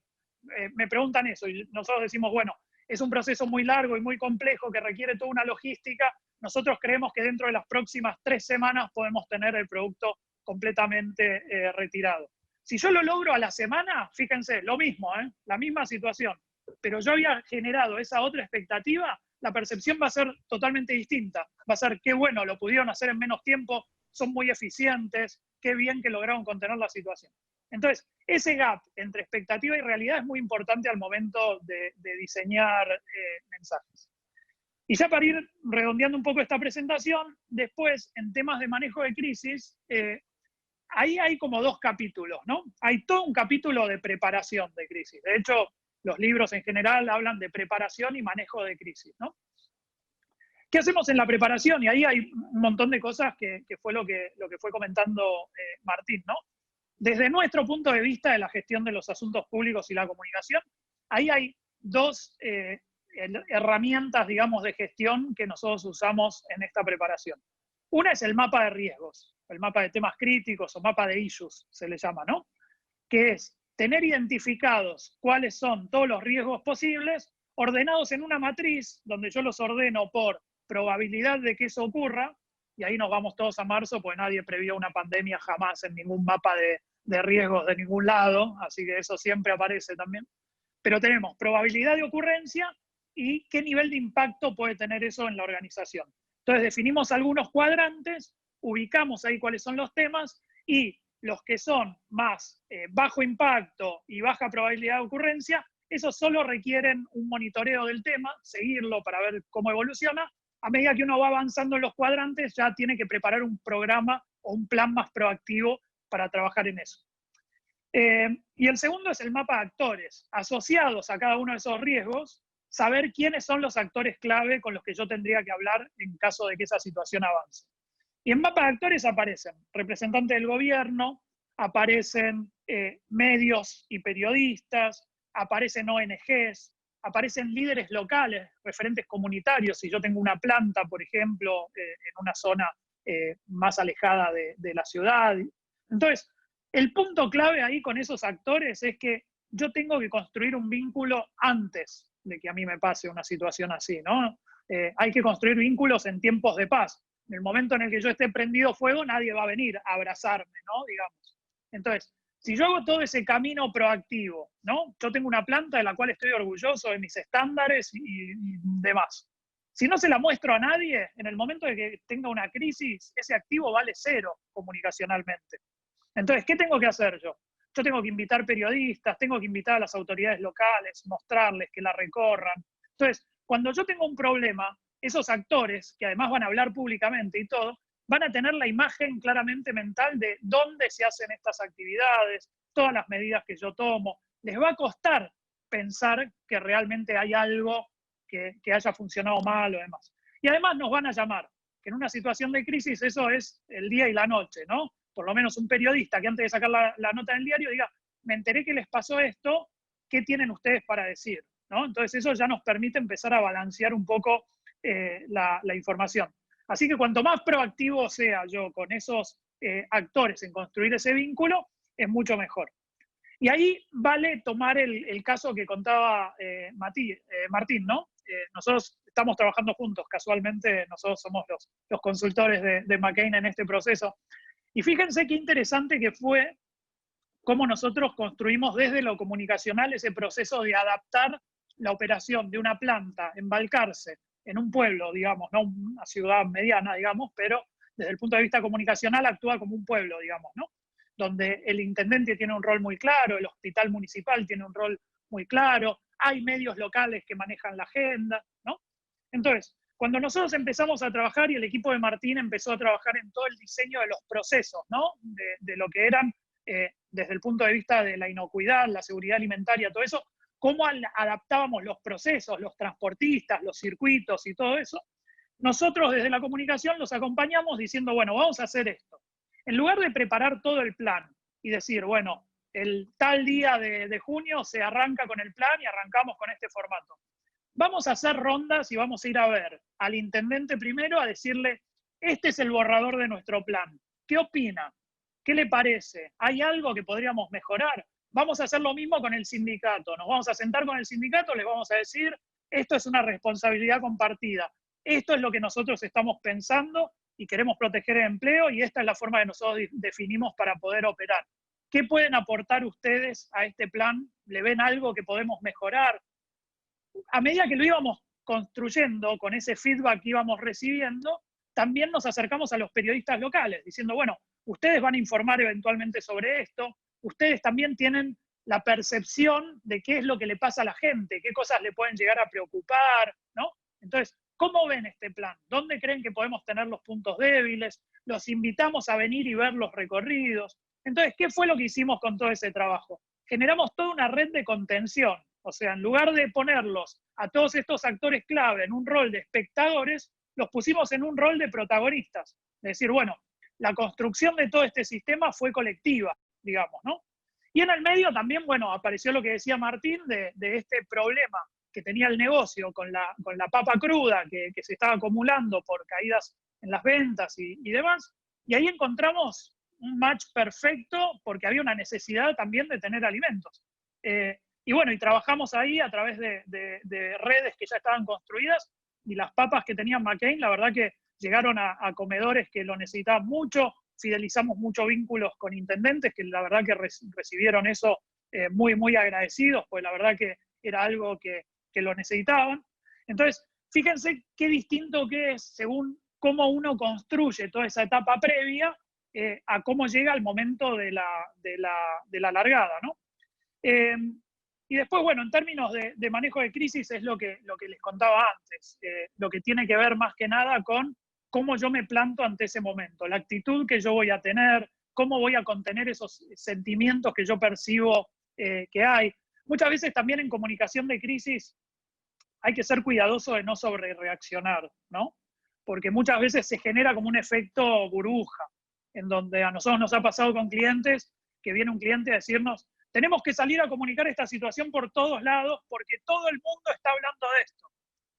me preguntan eso y nosotros decimos, bueno, es un proceso muy largo y muy complejo que requiere toda una logística, nosotros creemos que dentro de las próximas 3 semanas podemos tener el producto completamente retirado. Si yo lo logro a la semana, fíjense, lo mismo, la misma situación, pero yo había generado esa otra expectativa, la percepción va a ser totalmente distinta. Va a ser, qué bueno, lo pudieron hacer en menos tiempo, son muy eficientes, qué bien que lograron contener la situación. Entonces, ese gap entre expectativa y realidad es muy importante al momento de diseñar mensajes. Y ya para ir redondeando un poco esta presentación, después, en temas de manejo de crisis, ahí hay como 2 capítulos, ¿no? Hay todo un capítulo de preparación de crisis. De hecho, los libros en general hablan de preparación y manejo de crisis, ¿no? ¿Qué hacemos en la preparación? Y ahí hay un montón de cosas que fue lo que fue comentando Martín, ¿no? Desde nuestro punto de vista de la gestión de los asuntos públicos y la comunicación, ahí hay 2 herramientas, digamos, de gestión que nosotros usamos en esta preparación. Una es el mapa de riesgos, el mapa de temas críticos o mapa de issues, se le llama, ¿no? Que es tener identificados cuáles son todos los riesgos posibles, ordenados en una matriz, donde yo los ordeno por probabilidad de que eso ocurra, y ahí nos vamos todos a marzo, porque nadie previó una pandemia jamás en ningún mapa de riesgos de ningún lado, así que eso siempre aparece también. Pero tenemos probabilidad de ocurrencia y qué nivel de impacto puede tener eso en la organización. Entonces definimos algunos cuadrantes, ubicamos ahí cuáles son los temas y los que son más bajo impacto y baja probabilidad de ocurrencia, esos solo requieren un monitoreo del tema, seguirlo para ver cómo evoluciona. A medida que uno va avanzando en los cuadrantes, ya tiene que preparar un programa o un plan más proactivo para trabajar en eso. Y el segundo es el mapa de actores. Asociados a cada uno de esos riesgos, saber quiénes son los actores clave con los que yo tendría que hablar en caso de que esa situación avance. Y en mapa de actores aparecen representantes del gobierno, aparecen medios y periodistas, aparecen ONGs, aparecen líderes locales, referentes comunitarios, si yo tengo una planta, por ejemplo, en una zona más alejada de la ciudad. Entonces, el punto clave ahí con esos actores es que yo tengo que construir un vínculo antes de que a mí me pase una situación así, ¿no? Hay que construir vínculos en tiempos de paz. En el momento en el que yo esté prendido fuego, nadie va a venir a abrazarme, ¿no? Digamos. Entonces, si yo hago todo ese camino proactivo, ¿no? Yo tengo una planta de la cual estoy orgulloso de mis estándares y demás. Si no se la muestro a nadie, en el momento de que tenga una crisis, ese activo vale 0 comunicacionalmente. Entonces, ¿qué tengo que hacer yo? Yo tengo que invitar periodistas, tengo que invitar a las autoridades locales, mostrarles que la recorran. Entonces, cuando yo tengo un problema, esos actores, que además van a hablar públicamente y todo, van a tener la imagen claramente mental de dónde se hacen estas actividades, todas las medidas que yo tomo. Les va a costar pensar que realmente hay algo que haya funcionado mal o demás. Y además nos van a llamar, que en una situación de crisis eso es el día y la noche, ¿no? Por lo menos un periodista que antes de sacar la nota en el diario diga, me enteré que les pasó esto, ¿qué tienen ustedes para decir? ¿No? Entonces eso ya nos permite empezar a balancear un poco la información. Así que cuanto más proactivo sea yo con esos actores en construir ese vínculo, es mucho mejor. Y ahí vale tomar el caso que contaba Martín, ¿no? Nosotros estamos trabajando juntos, casualmente nosotros somos los consultores de McCain en este proceso. Y fíjense qué interesante que fue cómo nosotros construimos desde lo comunicacional ese proceso de adaptar la operación de una planta en Balcarce, en un pueblo, digamos, no una ciudad mediana, digamos, pero desde el punto de vista comunicacional actúa como un pueblo, digamos, ¿no? Donde el intendente tiene un rol muy claro, el hospital municipal tiene un rol muy claro, hay medios locales que manejan la agenda, ¿no? Entonces, cuando nosotros empezamos a trabajar y el equipo de Martín empezó a trabajar en todo el diseño de los procesos, ¿no? De lo que eran desde el punto de vista de la inocuidad, la seguridad alimentaria, todo eso, cómo adaptábamos los procesos, los transportistas, los circuitos y todo eso. Nosotros desde la comunicación los acompañamos diciendo, bueno, vamos a hacer esto. En lugar de preparar todo el plan y decir, bueno, el tal día de junio se arranca con el plan y arrancamos con este formato. Vamos a hacer rondas y vamos a ir a ver al intendente primero a decirle, este es el borrador de nuestro plan. ¿Qué opina? ¿Qué le parece? ¿Hay algo que podríamos mejorar? Vamos a hacer lo mismo con el sindicato. Nos vamos a sentar con el sindicato, les vamos a decir, esto es una responsabilidad compartida. Esto es lo que nosotros estamos pensando y queremos proteger el empleo y esta es la forma que nosotros definimos para poder operar. ¿Qué pueden aportar ustedes a este plan? ¿Le ven algo que podemos mejorar? A medida que lo íbamos construyendo, con ese feedback que íbamos recibiendo, también nos acercamos a los periodistas locales, diciendo, bueno, ustedes van a informar eventualmente sobre esto, ustedes también tienen la percepción de qué es lo que le pasa a la gente, qué cosas le pueden llegar a preocupar, ¿no? Entonces, ¿cómo ven este plan? ¿Dónde creen que podemos tener los puntos débiles? Los invitamos a venir y ver los recorridos. Entonces, ¿qué fue lo que hicimos con todo ese trabajo? Generamos toda una red de contención. O sea, en lugar de ponerlos a todos estos actores clave en un rol de espectadores, los pusimos en un rol de protagonistas. Es decir, bueno, la construcción de todo este sistema fue colectiva, digamos, ¿no? Y en el medio también, bueno, apareció lo que decía Martín de este problema que tenía el negocio con la papa cruda que se estaba acumulando por caídas en las ventas y demás. Y ahí encontramos un match perfecto porque había una necesidad también de tener alimentos. Y bueno, y trabajamos ahí a través de redes que ya estaban construidas y las papas que tenían McCain, la verdad que llegaron a comedores que lo necesitaban mucho, fidelizamos muchos vínculos con intendentes que la verdad que recibieron eso muy, muy agradecidos, pues la verdad que era algo que lo necesitaban. Entonces, fíjense qué distinto que es según cómo uno construye toda esa etapa previa a cómo llega el momento de la largada, ¿no? Y después, bueno, en términos de manejo de crisis es lo que les contaba antes, lo que tiene que ver más que nada con cómo yo me planto ante ese momento, la actitud que yo voy a tener, cómo voy a contener esos sentimientos que yo percibo que hay. Muchas veces también en comunicación de crisis hay que ser cuidadoso de no sobrereaccionar, ¿no? Porque muchas veces se genera como un efecto burbuja, en donde a nosotros nos ha pasado con clientes, que viene un cliente a decirnos, tenemos que salir a comunicar esta situación por todos lados porque todo el mundo está hablando de esto.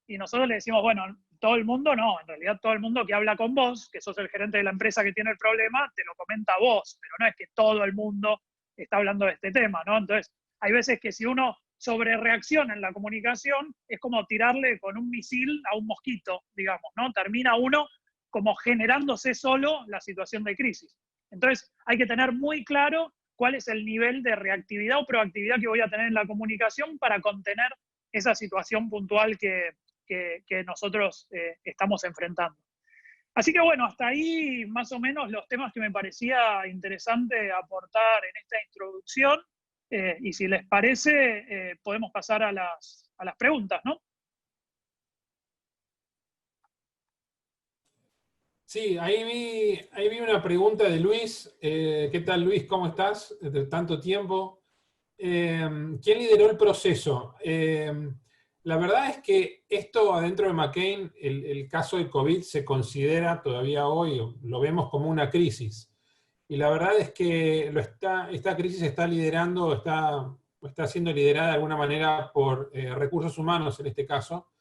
Y nosotros le decimos, bueno, todo el mundo no, en realidad todo el mundo que habla con vos, que sos el gerente de la empresa que tiene el problema, te lo comenta vos, pero no es que todo el mundo está hablando de este tema, ¿no? Entonces, hay veces que si uno sobrereacciona en la comunicación, es como tirarle con un misil a un mosquito, digamos, ¿no? Termina uno como generándose solo la situación de crisis. Entonces, hay que tener muy claro cuál es el nivel de reactividad o proactividad que voy a tener en la comunicación para contener esa situación puntual que nosotros estamos enfrentando. Así que bueno, hasta ahí más o menos los temas que me parecía interesante aportar en esta introducción. Y si les parece, podemos pasar a las preguntas, ¿no? Sí, ahí vi una pregunta de Luis. ¿Qué tal, Luis? ¿Cómo estás? Desde tanto tiempo. ¿Quién lideró el proceso? La verdad es que esto adentro de McCain, el caso de COVID se considera todavía hoy, lo vemos como una crisis. Y la verdad es que esta crisis está liderando, está siendo liderada de alguna manera por recursos humanos en este caso.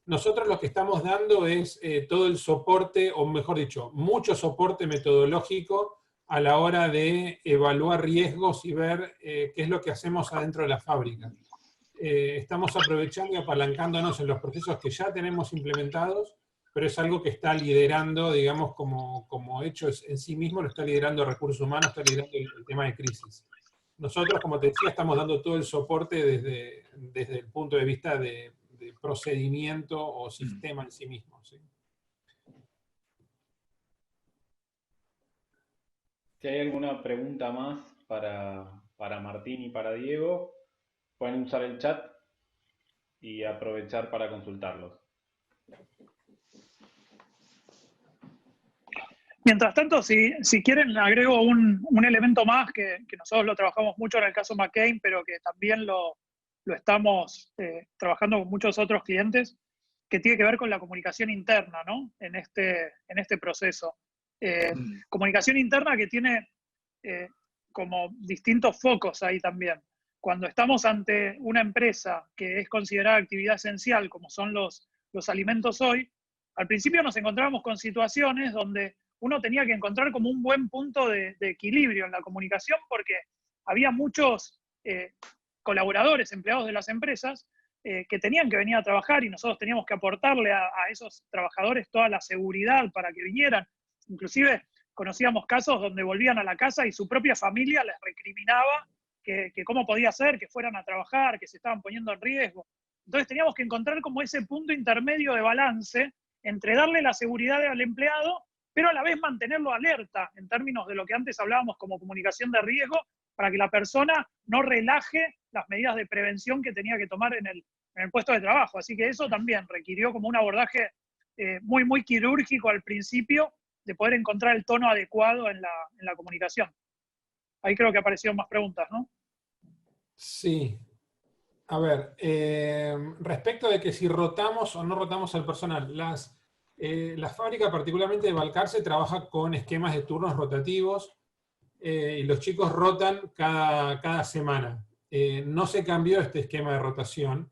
Nosotros lo que estamos dando es todo el soporte, o mejor dicho, mucho soporte metodológico a la hora de evaluar riesgos y ver qué es lo que hacemos adentro de la fábrica. Estamos aprovechando y apalancándonos en los procesos que ya tenemos implementados, pero es algo que está liderando, digamos, como hecho en sí mismo, lo está liderando recursos humanos, está liderando el tema de crisis. Nosotros, como te decía, estamos dando todo el soporte desde el punto de vista de procedimiento o sistema en sí mismo. ¿Sí? Si hay alguna pregunta más para Martín y para Diego, pueden usar el chat y aprovechar para consultarlos. Mientras tanto, si quieren, agrego un elemento más que nosotros lo trabajamos mucho en el caso McCain, pero que también lo estamos trabajando con muchos otros clientes, que tiene que ver con la comunicación interna, ¿no? En este proceso. Comunicación interna que tiene como distintos focos ahí también. Cuando estamos ante una empresa que es considerada actividad esencial, como son los alimentos hoy, al principio nos encontrábamos con situaciones donde uno tenía que encontrar como un buen punto de equilibrio en la comunicación, porque había muchos colaboradores, empleados de las empresas, que tenían que venir a trabajar y nosotros teníamos que aportarle a esos trabajadores toda la seguridad para que vinieran. Inclusive conocíamos casos donde volvían a la casa y su propia familia les recriminaba que cómo podía ser que fueran a trabajar, que se estaban poniendo en riesgo. Entonces teníamos que encontrar como ese punto intermedio de balance entre darle la seguridad al empleado, pero a la vez mantenerlo alerta en términos de lo que antes hablábamos como comunicación de riesgo, para que la persona no relaje las medidas de prevención que tenía que tomar en el puesto de trabajo. Así que eso también requirió como un abordaje muy, muy quirúrgico al principio, de poder encontrar el tono adecuado en la comunicación. Ahí creo que aparecieron más preguntas, ¿no? Sí. A ver, respecto de que si rotamos o no rotamos al personal, la fábrica, particularmente de Balcarce, trabaja con esquemas de turnos rotativos y los chicos rotan cada semana. No se cambió este esquema de rotación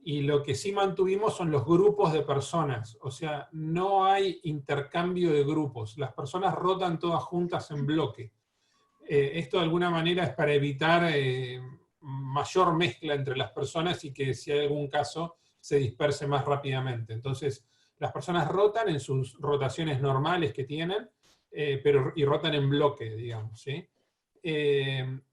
y lo que sí mantuvimos son los grupos de personas. O sea, no hay intercambio de grupos. Las personas rotan todas juntas en bloque. Esto de alguna manera es para evitar mayor mezcla entre las personas y que si hay algún caso se disperse más rápidamente. Entonces, las personas rotan en sus rotaciones normales que tienen, y rotan en bloque, digamos, ¿sí?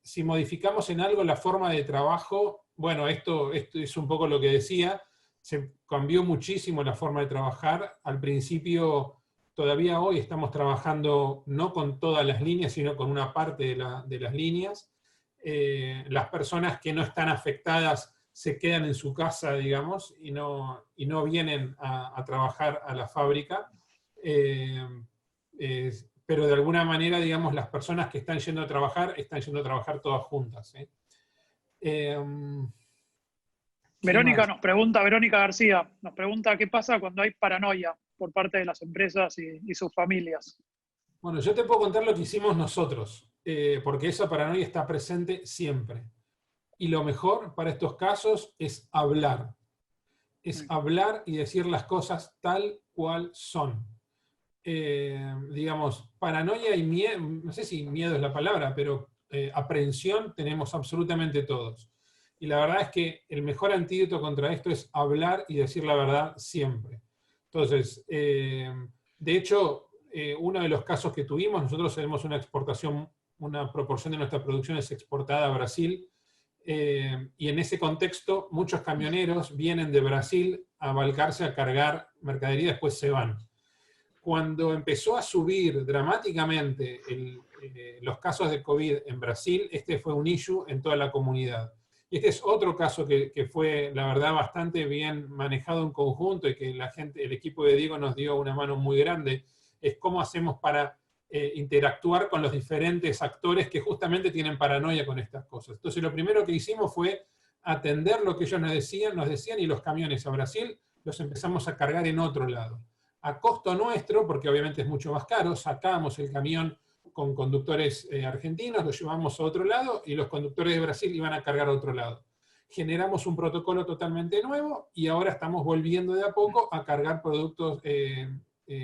Si modificamos en algo la forma de trabajo, bueno, esto es un poco lo que decía, se cambió muchísimo la forma de trabajar. Al principio, todavía hoy estamos trabajando no con todas las líneas, sino con una parte de las líneas. Las personas que no están afectadas se quedan en su casa, digamos, y no vienen a trabajar a la fábrica. Pero de alguna manera, digamos, las personas que están yendo a trabajar todas juntas. Verónica García nos pregunta qué pasa cuando hay paranoia por parte de las empresas y sus familias. Bueno, yo te puedo contar lo que hicimos nosotros, porque esa paranoia está presente siempre. Y lo mejor para estos casos es hablar. Es hablar y decir las cosas tal cual son. Digamos, paranoia y miedo, no sé si miedo es la palabra, pero aprehensión tenemos absolutamente todos. Y la verdad es que el mejor antídoto contra esto es hablar y decir la verdad siempre. Entonces, de hecho, uno de los casos que tuvimos, nosotros tenemos una exportación, una proporción de nuestra producción es exportada a Brasil, y en ese contexto muchos camioneros vienen de Brasil a Balcarce a cargar mercadería y después se van. Cuando empezó a subir dramáticamente los casos de COVID en Brasil, este fue un issue en toda la comunidad. Y este es otro caso que fue, la verdad, bastante bien manejado en conjunto y que el equipo de Diego nos dio una mano muy grande, es cómo hacemos para interactuar con los diferentes actores que justamente tienen paranoia con estas cosas. Entonces lo primero que hicimos fue atender lo que ellos nos decían y los camiones a Brasil los empezamos a cargar en otro lado. A costo nuestro, porque obviamente es mucho más caro, sacábamos el camión con conductores argentinos, lo llevamos a otro lado y los conductores de Brasil iban a cargar a otro lado. Generamos un protocolo totalmente nuevo y ahora estamos volviendo de a poco a cargar productos,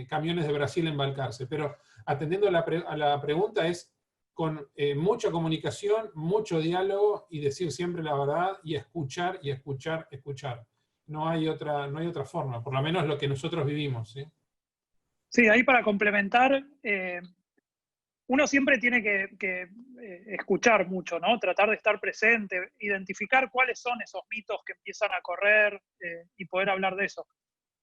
camiones de Brasil en Balcarce. Pero atendiendo a la pregunta es con mucha comunicación, mucho diálogo y decir siempre la verdad y escuchar y escuchar, escuchar. No hay otra forma, por lo menos lo que nosotros vivimos. ¿Sí? Sí, ahí para complementar, uno siempre tiene que escuchar mucho, ¿no? Tratar de estar presente, identificar cuáles son esos mitos que empiezan a correr y poder hablar de eso.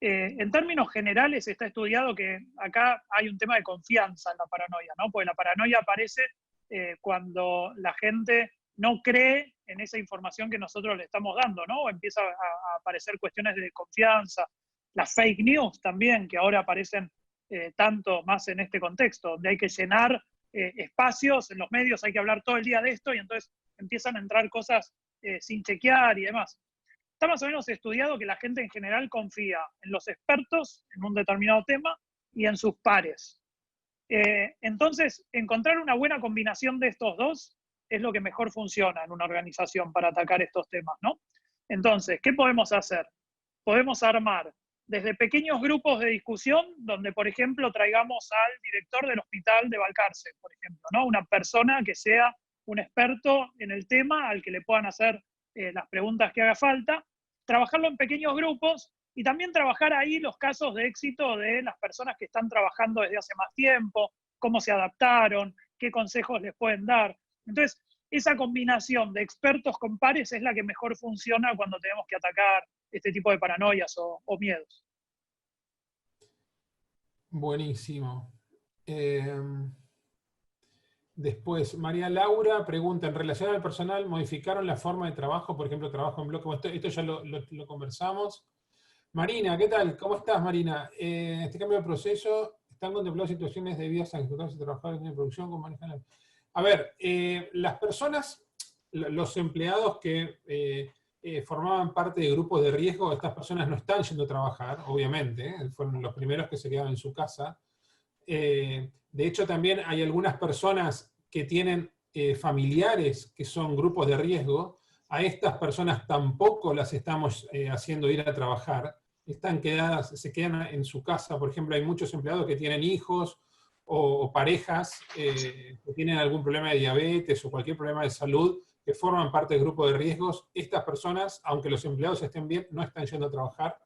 En términos generales está estudiado que acá hay un tema de confianza en la paranoia, ¿no? Porque la paranoia aparece cuando la gente no cree en esa información que nosotros le estamos dando, ¿no? O empieza a aparecer cuestiones de confianza. Las fake news también, que ahora aparecen tanto más en este contexto, donde hay que llenar espacios, en los medios hay que hablar todo el día de esto y entonces empiezan a entrar cosas sin chequear y demás. Está más o menos estudiado que la gente en general confía en los expertos en un determinado tema y en sus pares. Entonces, encontrar una buena combinación de estos dos es lo que mejor funciona en una organización para atacar estos temas, ¿no? Entonces, ¿qué podemos hacer? Podemos armar desde pequeños grupos de discusión, donde, por ejemplo, traigamos al director del hospital de Balcarce, por ejemplo, ¿no? Una persona que sea un experto en el tema, al que le puedan hacer las preguntas que haga falta, trabajarlo en pequeños grupos y también trabajar ahí los casos de éxito de las personas que están trabajando desde hace más tiempo, cómo se adaptaron, qué consejos les pueden dar. Entonces, esa combinación de expertos con pares es la que mejor funciona cuando tenemos que atacar este tipo de paranoias o miedos. Buenísimo. Después, María Laura pregunta, en relación al personal, ¿modificaron la forma de trabajo? Por ejemplo, trabajo en bloque. Esto ya lo conversamos. Marina, ¿qué tal? ¿Cómo estás, Marina? Este cambio de proceso, ¿están contempladas situaciones debidas a ejecutarse y trabajar en producción con manejan? A ver, las personas, los empleados que formaban parte de grupos de riesgo, estas personas no están yendo a trabajar, obviamente, fueron los primeros que se quedaron en su casa. De hecho, también hay algunas personas que tienen familiares que son grupos de riesgo. A estas personas tampoco las estamos haciendo ir a trabajar. Se quedan en su casa. Por ejemplo, hay muchos empleados que tienen hijos o parejas que tienen algún problema de diabetes o cualquier problema de salud, que forman parte del grupo de riesgos. Estas personas, aunque los empleados estén bien, no están yendo a trabajar.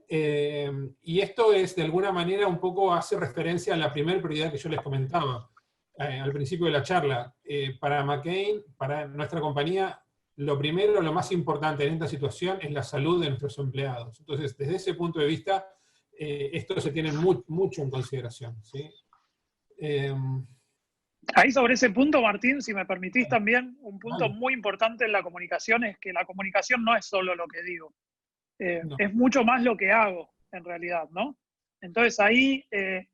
Y esto es, de alguna manera, un poco hace referencia a la primera prioridad que yo les comentaba al principio de la charla. Para McCain, para nuestra compañía, lo primero, lo más importante en esta situación es la salud de nuestros empleados. Entonces, desde ese punto de vista, esto se tiene mucho en consideración, ¿sí? Ahí sobre ese punto, Martín, si me permitís también, un punto muy importante en la comunicación es que la comunicación no es solo lo que digo. No. Es mucho más lo que hago, en realidad, ¿no? Entonces ahí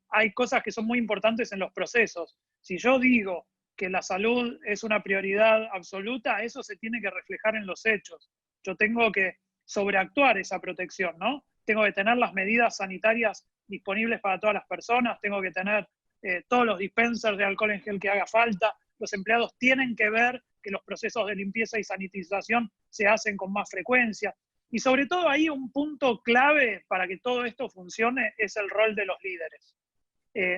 hay cosas que son muy importantes en los procesos. Si yo digo que la salud es una prioridad absoluta, eso se tiene que reflejar en los hechos. Yo tengo que sobreactuar esa protección, ¿no? Tengo que tener las medidas sanitarias disponibles para todas las personas, tengo que tener todos los dispensers de alcohol en gel que haga falta. Los empleados tienen que ver que los procesos de limpieza y sanitización se hacen con más frecuencia. Y sobre todo ahí un punto clave para que todo esto funcione es el rol de los líderes.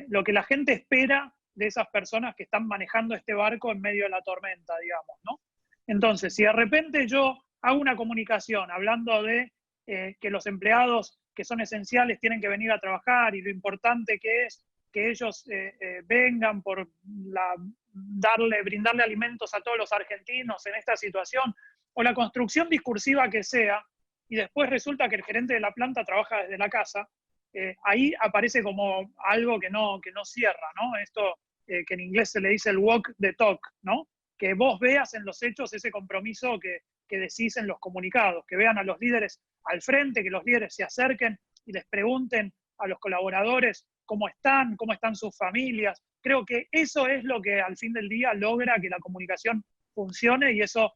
Lo que la gente espera de esas personas que están manejando este barco en medio de la tormenta, digamos, ¿no? Entonces, si de repente yo hago una comunicación hablando de que los empleados que son esenciales tienen que venir a trabajar y lo importante que es que ellos vengan por brindarle alimentos a todos los argentinos en esta situación, o la construcción discursiva que sea, y después resulta que el gerente de la planta trabaja desde la casa, ahí aparece como algo que no cierra, ¿no? Esto que en inglés se le dice el walk the talk, ¿no? Que vos veas en los hechos ese compromiso que decís en los comunicados, que vean a los líderes al frente, que los líderes se acerquen y les pregunten a los colaboradores cómo están sus familias. Creo que eso es lo que al fin del día logra que la comunicación funcione y eso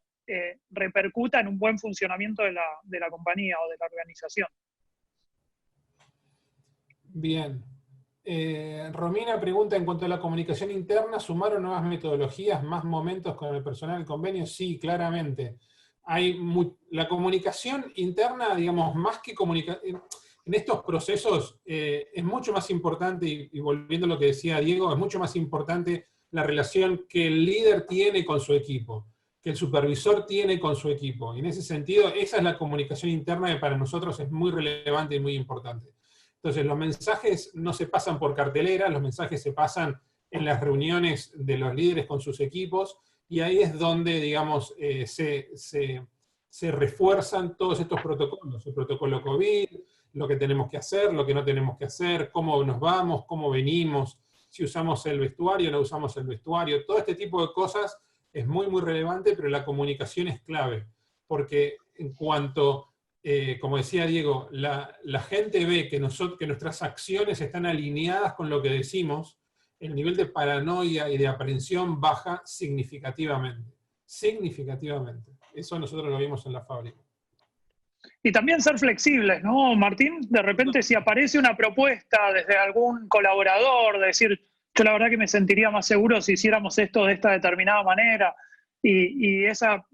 repercuta en un buen funcionamiento de la compañía o de la organización. Bien. Romina pregunta, en cuanto a la comunicación interna, ¿sumaron nuevas metodologías, más momentos con el personal del convenio? Sí, claramente. La comunicación interna, digamos, más que comunicación, en estos procesos es mucho más importante, y volviendo a lo que decía Diego, es mucho más importante la relación que el líder tiene con su equipo, que el supervisor tiene con su equipo. Y en ese sentido, esa es la comunicación interna que para nosotros es muy relevante y muy importante. Entonces, los mensajes no se pasan por cartelera, los mensajes se pasan en las reuniones de los líderes con sus equipos, y ahí es donde, digamos, se refuerzan todos estos protocolos. El protocolo COVID, lo que tenemos que hacer, lo que no tenemos que hacer, cómo nos vamos, cómo venimos, si usamos el vestuario, no usamos el vestuario. Todo este tipo de cosas es muy, muy relevante, pero la comunicación es clave. Porque en cuanto como decía Diego, la gente ve que nuestras acciones están alineadas con lo que decimos, el nivel de paranoia y de aprensión baja significativamente. Significativamente. Eso nosotros lo vimos en la fábrica. Y también ser flexibles, ¿no, Martín? De repente si aparece una propuesta desde algún colaborador, de decir, yo la verdad que me sentiría más seguro si hiciéramos esto de esta determinada manera, y esa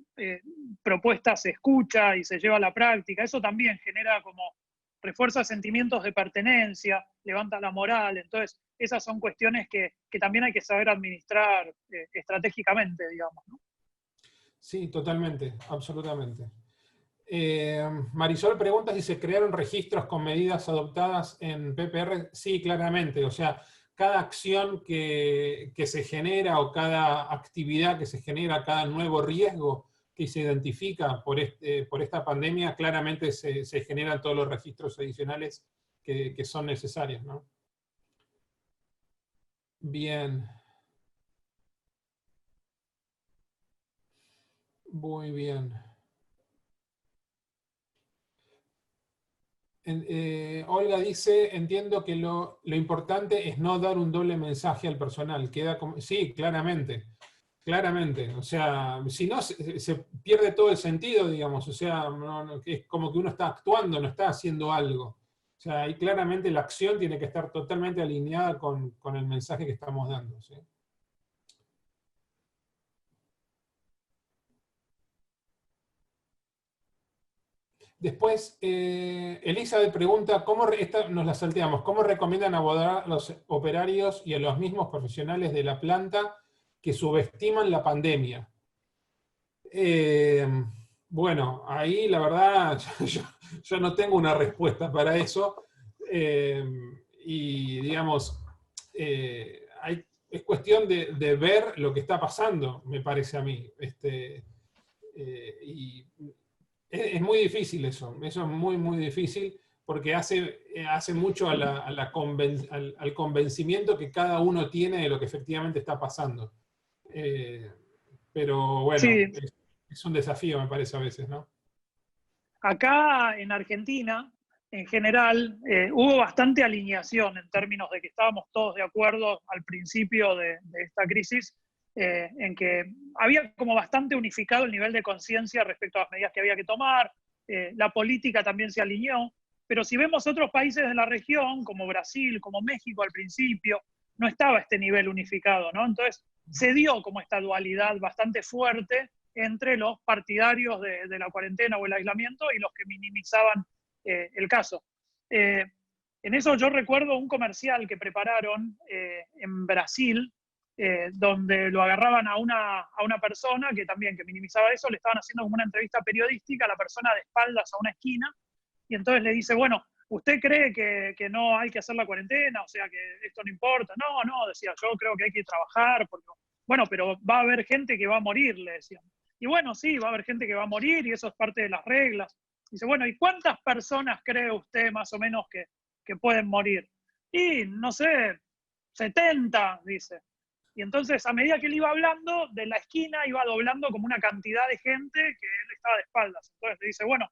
propuesta se escucha y se lleva a la práctica, eso también genera como, refuerza sentimientos de pertenencia, levanta la moral, entonces esas son cuestiones que también hay que saber administrar estratégicamente, digamos, ¿no? Sí, totalmente, absolutamente. Marisol pregunta si se crearon registros con medidas adoptadas en PPR. Sí, claramente. O sea, cada acción que se genera o cada actividad que se genera, cada nuevo riesgo que se identifica por esta pandemia, claramente se generan todos los registros adicionales que son necesarios, ¿no? Bien. Muy bien. Olga dice, entiendo que lo importante es no dar un doble mensaje al personal. Sí, claramente, claramente. O sea, si no, se pierde todo el sentido, digamos. O sea, es como que uno está actuando, no está haciendo algo. O sea, ahí claramente la acción tiene que estar totalmente alineada con el mensaje que estamos dando, ¿sí? Después, Elizabeth pregunta, esta nos la salteamos, ¿cómo recomiendan abordar a los operarios y a los mismos profesionales de la planta que subestiman la pandemia? Bueno, ahí la verdad yo no tengo una respuesta para eso. Y digamos, es cuestión de ver lo que está pasando, me parece a mí. Y es muy difícil eso es muy, muy difícil, porque hace mucho al convencimiento que cada uno tiene de lo que efectivamente está pasando. Pero bueno, Sí, es un desafío, me parece, a veces, ¿no? acá en Argentina, en general, hubo bastante alineación en términos de que estábamos todos de acuerdo al principio de esta crisis, en que había como bastante unificado el nivel de conciencia respecto a las medidas que había que tomar, la política también se alineó, pero si vemos otros países de la región, como Brasil, como México al principio, no estaba este nivel unificado, ¿no? Entonces se dio como esta dualidad bastante fuerte entre los partidarios de la cuarentena o el aislamiento y los que minimizaban el caso. En eso yo recuerdo un comercial que prepararon en Brasil, donde lo agarraban a una persona que también que minimizaba eso, le estaban haciendo como una entrevista periodística a la persona de espaldas a una esquina, y entonces le dice, bueno, ¿usted cree que no hay que hacer la cuarentena? O sea, que esto no importa. No, decía, yo creo que hay que trabajar, porque, bueno, pero va a haber gente que va a morir, le decían. Y bueno, sí, va a haber gente que va a morir y eso es parte de las reglas. Dice, bueno, ¿y cuántas personas cree usted más o menos que pueden morir? Y no sé, 70, dice. Y entonces, a medida que él iba hablando, de la esquina iba doblando como una cantidad de gente que él estaba de espaldas. Entonces le dice, bueno,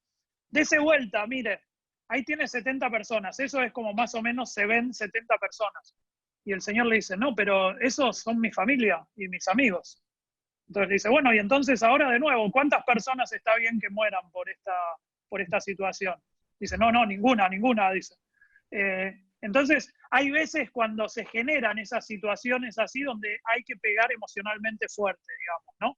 dese vuelta, mire, ahí tiene 70 personas, eso es como más o menos se ven 70 personas. Y el señor le dice, no, pero esos son mi familia y mis amigos. Entonces le dice, bueno, y entonces ahora de nuevo, ¿cuántas personas está bien que mueran por esta situación? Dice, no, ninguna, dice. Entonces, hay veces cuando se generan esas situaciones así donde hay que pegar emocionalmente fuerte, digamos, ¿no?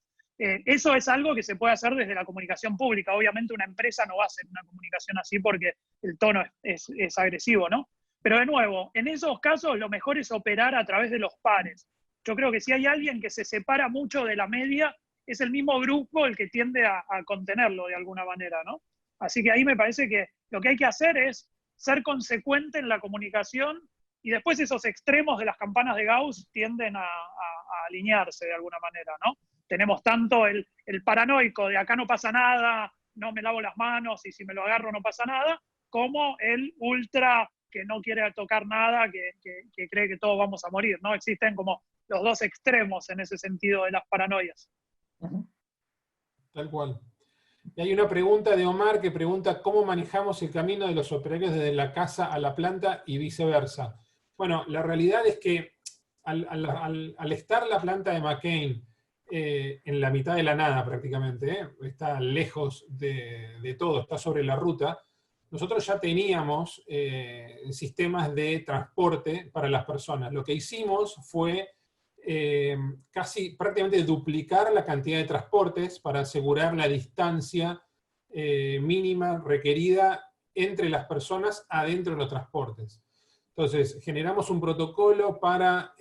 Eso es algo que se puede hacer desde la comunicación pública. Obviamente una empresa no va a hacer una comunicación así porque el tono es agresivo, ¿no? Pero de nuevo, en esos casos lo mejor es operar a través de los pares. Yo creo que si hay alguien que se separa mucho de la media, es el mismo grupo el que tiende a contenerlo de alguna manera, ¿no? Así que ahí me parece que lo que hay que hacer es ser consecuente en la comunicación y después esos extremos de las campanas de Gauss tienden a alinearse de alguna manera, ¿no? Tenemos tanto el paranoico de acá no pasa nada, no me lavo las manos y si me lo agarro no pasa nada, como el ultra que no quiere tocar nada, que cree que todos vamos a morir, ¿no? Existen como los dos extremos en ese sentido de las paranoias. Tal cual. Y hay una pregunta de Omar que pregunta cómo manejamos el camino de los operarios desde la casa a la planta y viceversa. Bueno, la realidad es que al estar la planta de McCain en la mitad de la nada prácticamente, está lejos de todo, está sobre la ruta, nosotros ya teníamos sistemas de transporte para las personas. Lo que hicimos fue casi prácticamente duplicar la cantidad de transportes para asegurar la distancia mínima requerida entre las personas adentro de los transportes. Entonces, generamos un protocolo para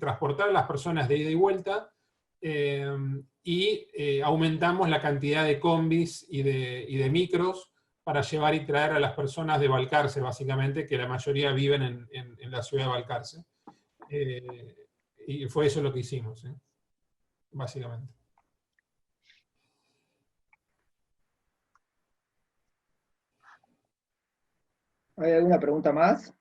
transportar a las personas de ida y vuelta y aumentamos la cantidad de combis y de micros para llevar y traer a las personas de Balcarce, básicamente, que la mayoría viven en la ciudad de Balcarce. Y fue eso lo que hicimos, básicamente. ¿Hay alguna pregunta más?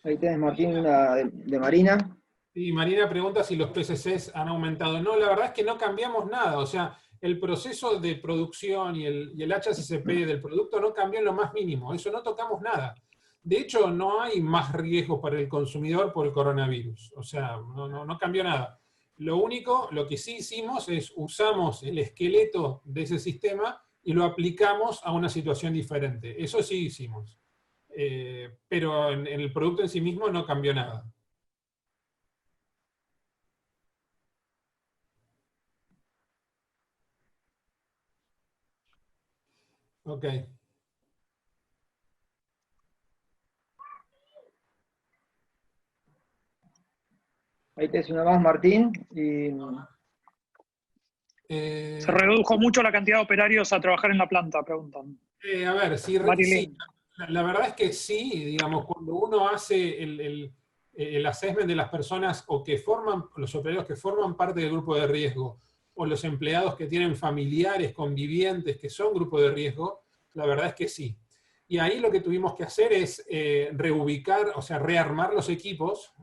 Ahí tenés, Martín, una de Marina. Y Marina pregunta si los PCCs han aumentado. No, la verdad es que no cambiamos nada. O sea, el proceso de producción y el HACCP del producto no cambió en lo más mínimo. Eso no tocamos nada. De hecho, no hay más riesgos para el consumidor por el coronavirus. O sea, no cambió nada. Lo que sí hicimos es usamos el esqueleto de ese sistema y lo aplicamos a una situación diferente. Eso sí hicimos. Pero en el producto en sí mismo no cambió nada. Ok. Ahí tenés una más, Martín. Y Se redujo mucho la cantidad de operarios a trabajar en la planta, preguntan. A ver, sí, Marilyn. la verdad es que sí, digamos, cuando uno hace el assessment de las personas o que forman, los operarios que forman parte del grupo de riesgo, o los empleados que tienen familiares, convivientes, que son grupo de riesgo, la verdad es que sí. Y ahí lo que tuvimos que hacer es reubicar, o sea, rearmar los equipos,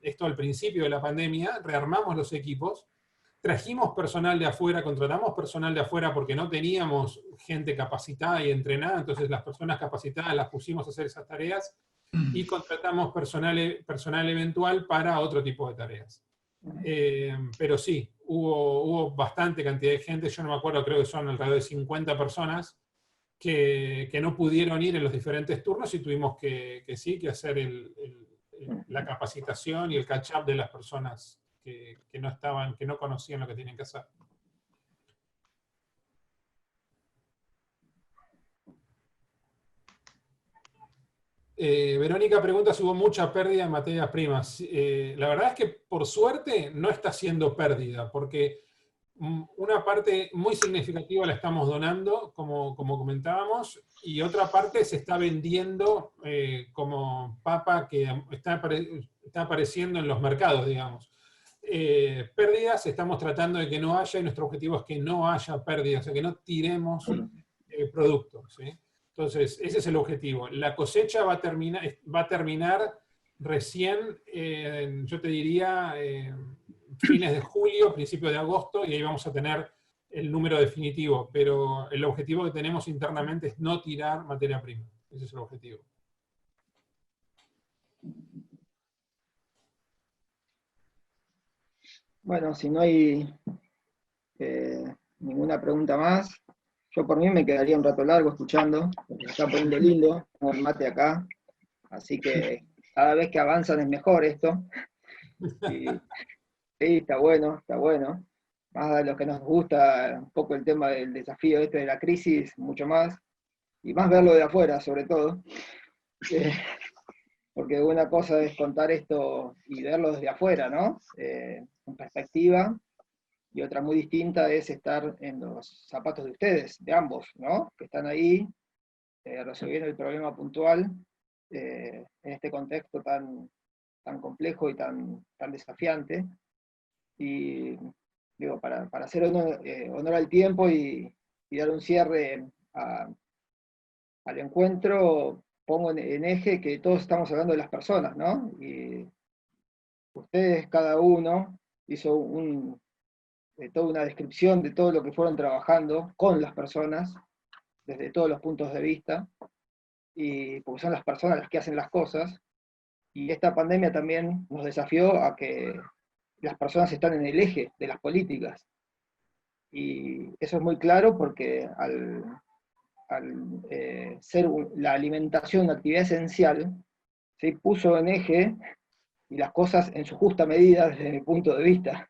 esto al principio de la pandemia, rearmamos los equipos, trajimos personal de afuera, contratamos personal de afuera porque no teníamos gente capacitada y entrenada, entonces las personas capacitadas las pusimos a hacer esas tareas y contratamos personal eventual para otro tipo de tareas. Pero sí, hubo bastante cantidad de gente, yo no me acuerdo, creo que son alrededor de 50 personas que no pudieron ir en los diferentes turnos y tuvimos que hacer la capacitación y el catch-up de las personas que no estaban, que no conocían lo que tienen que hacer. Verónica pregunta si hubo mucha pérdida en materias primas. La verdad es que por suerte no está siendo pérdida, porque una parte muy significativa la estamos donando, como comentábamos, y otra parte se está vendiendo como papa que está apareciendo en los mercados, digamos. Pérdidas estamos tratando de que no haya, y nuestro objetivo es que no haya pérdidas, o sea, que no tiremos productos, ¿sí? Entonces, ese es el objetivo. La cosecha va a terminar recién, yo te diría, fines de julio, principios de agosto, y ahí vamos a tener el número definitivo, pero el objetivo que tenemos internamente es no tirar materia prima. Ese es el objetivo. bueno, si no hay ninguna pregunta más, yo por mí me quedaría un rato largo escuchando, porque se está poniendo lindo, tengo el mate acá, así que cada vez que avanzan es mejor esto. Y, sí, está bueno, está bueno. Más a los que nos gusta un poco el tema del desafío este de la crisis, mucho más, y más verlo de afuera sobre todo. Porque una cosa es contar esto y verlo desde afuera, ¿no? Con perspectiva, y otra muy distinta es estar en los zapatos de ustedes, de ambos, ¿no? Que están ahí resolviendo el problema puntual en este contexto tan complejo y tan desafiante. Y digo, para hacer honor al tiempo y dar un cierre a al encuentro pongo en eje que todos estamos hablando de las personas, ¿no? Y ustedes, cada uno, hizo toda una descripción de todo lo que fueron trabajando con las personas, desde todos los puntos de vista, y porque son las personas las que hacen las cosas, y esta pandemia también nos desafió a que las personas están en el eje de las políticas. Y eso es muy claro porque al ser la alimentación una actividad esencial, se puso en eje y las cosas en su justa medida desde mi punto de vista.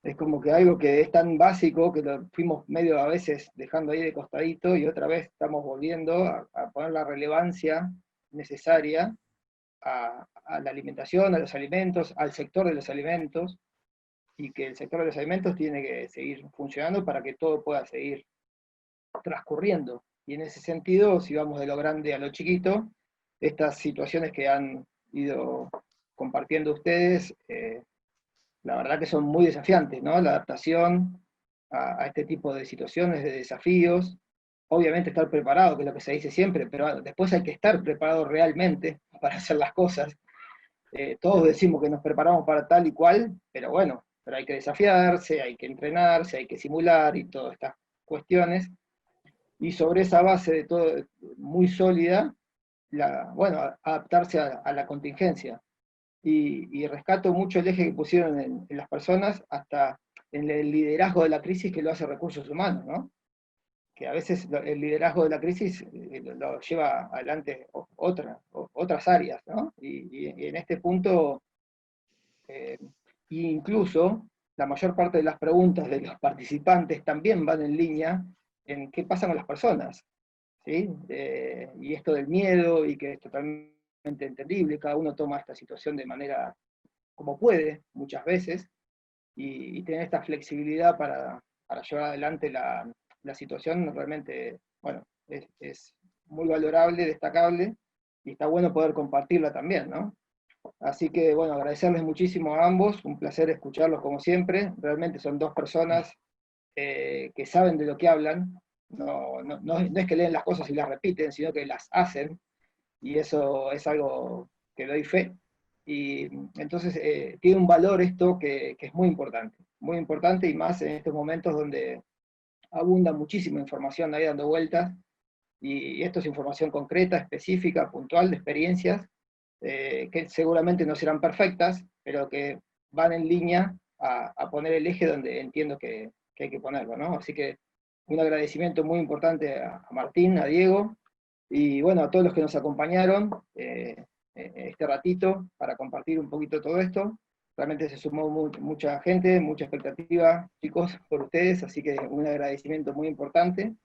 Es como que algo que es tan básico que lo fuimos medio a veces dejando ahí de costadito y otra vez estamos volviendo a poner la relevancia necesaria a la alimentación, a los alimentos, al sector de los alimentos, y que el sector de los alimentos tiene que seguir funcionando para que todo pueda seguir transcurriendo. Y en ese sentido, si vamos de lo grande a lo chiquito, estas situaciones que han ido compartiendo ustedes, la verdad que son muy desafiantes, ¿no? La adaptación a este tipo de situaciones, de desafíos, obviamente estar preparado, que es lo que se dice siempre, pero después hay que estar preparado realmente para hacer las cosas. Todos decimos que nos preparamos para tal y cual, pero bueno, pero hay que desafiarse, hay que entrenarse, hay que simular y todas estas cuestiones. Y sobre esa base de todo muy sólida, bueno, adaptarse a la contingencia. Y rescato mucho el eje que pusieron en las personas, hasta en el liderazgo de la crisis que lo hace recursos humanos, ¿no? Que a veces el liderazgo de la crisis lo lleva adelante otras áreas, ¿no? Y en este punto, incluso la mayor parte de las preguntas de los participantes también van en línea en qué pasa con las personas, ¿sí? Y esto del miedo, y que es totalmente entendible, cada uno toma esta situación de manera como puede, muchas veces, y tener esta flexibilidad para llevar adelante la situación realmente, bueno, es muy valorable, destacable, y está bueno poder compartirla también, ¿no? Así que, bueno, agradecerles muchísimo a ambos, un placer escucharlos como siempre, realmente son dos personas que saben de lo que hablan, no es que leen las cosas y las repiten, sino que las hacen, y eso es algo que doy fe. Y entonces tiene un valor esto que es muy importante, y más en estos momentos donde abunda muchísima información ahí dando vueltas, y esto es información concreta, específica, puntual, de experiencias, que seguramente no serán perfectas, pero que van en línea a poner el eje donde entiendo que hay que ponerlo, ¿no? Así que un agradecimiento muy importante a Martín, a Diego, y bueno, a todos los que nos acompañaron este ratito para compartir un poquito todo esto. Realmente se sumó mucha gente, mucha expectativa, chicos, por ustedes, así que un agradecimiento muy importante.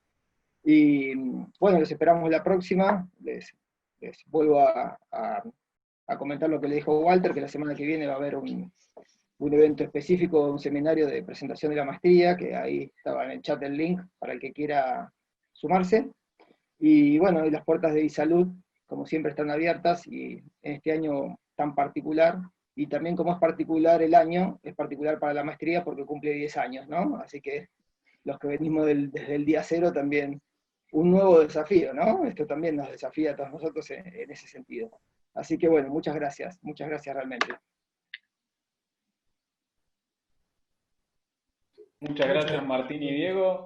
Y bueno, los esperamos la próxima. Les vuelvo a comentar lo que le dijo Walter, que la semana que viene va a haber un evento específico, un seminario de presentación de la maestría, que ahí estaba en el chat el link para el que quiera sumarse. Y bueno, y las puertas de iSalud, como siempre, están abiertas, y en este año tan particular, y también como es particular el año, es particular para la maestría porque cumple 10 años, ¿no? Así que los que venimos desde el día cero también, un nuevo desafío, ¿no? Esto también nos desafía a todos nosotros en ese sentido. Así que bueno, muchas gracias realmente. Muchas gracias Martín y Diego.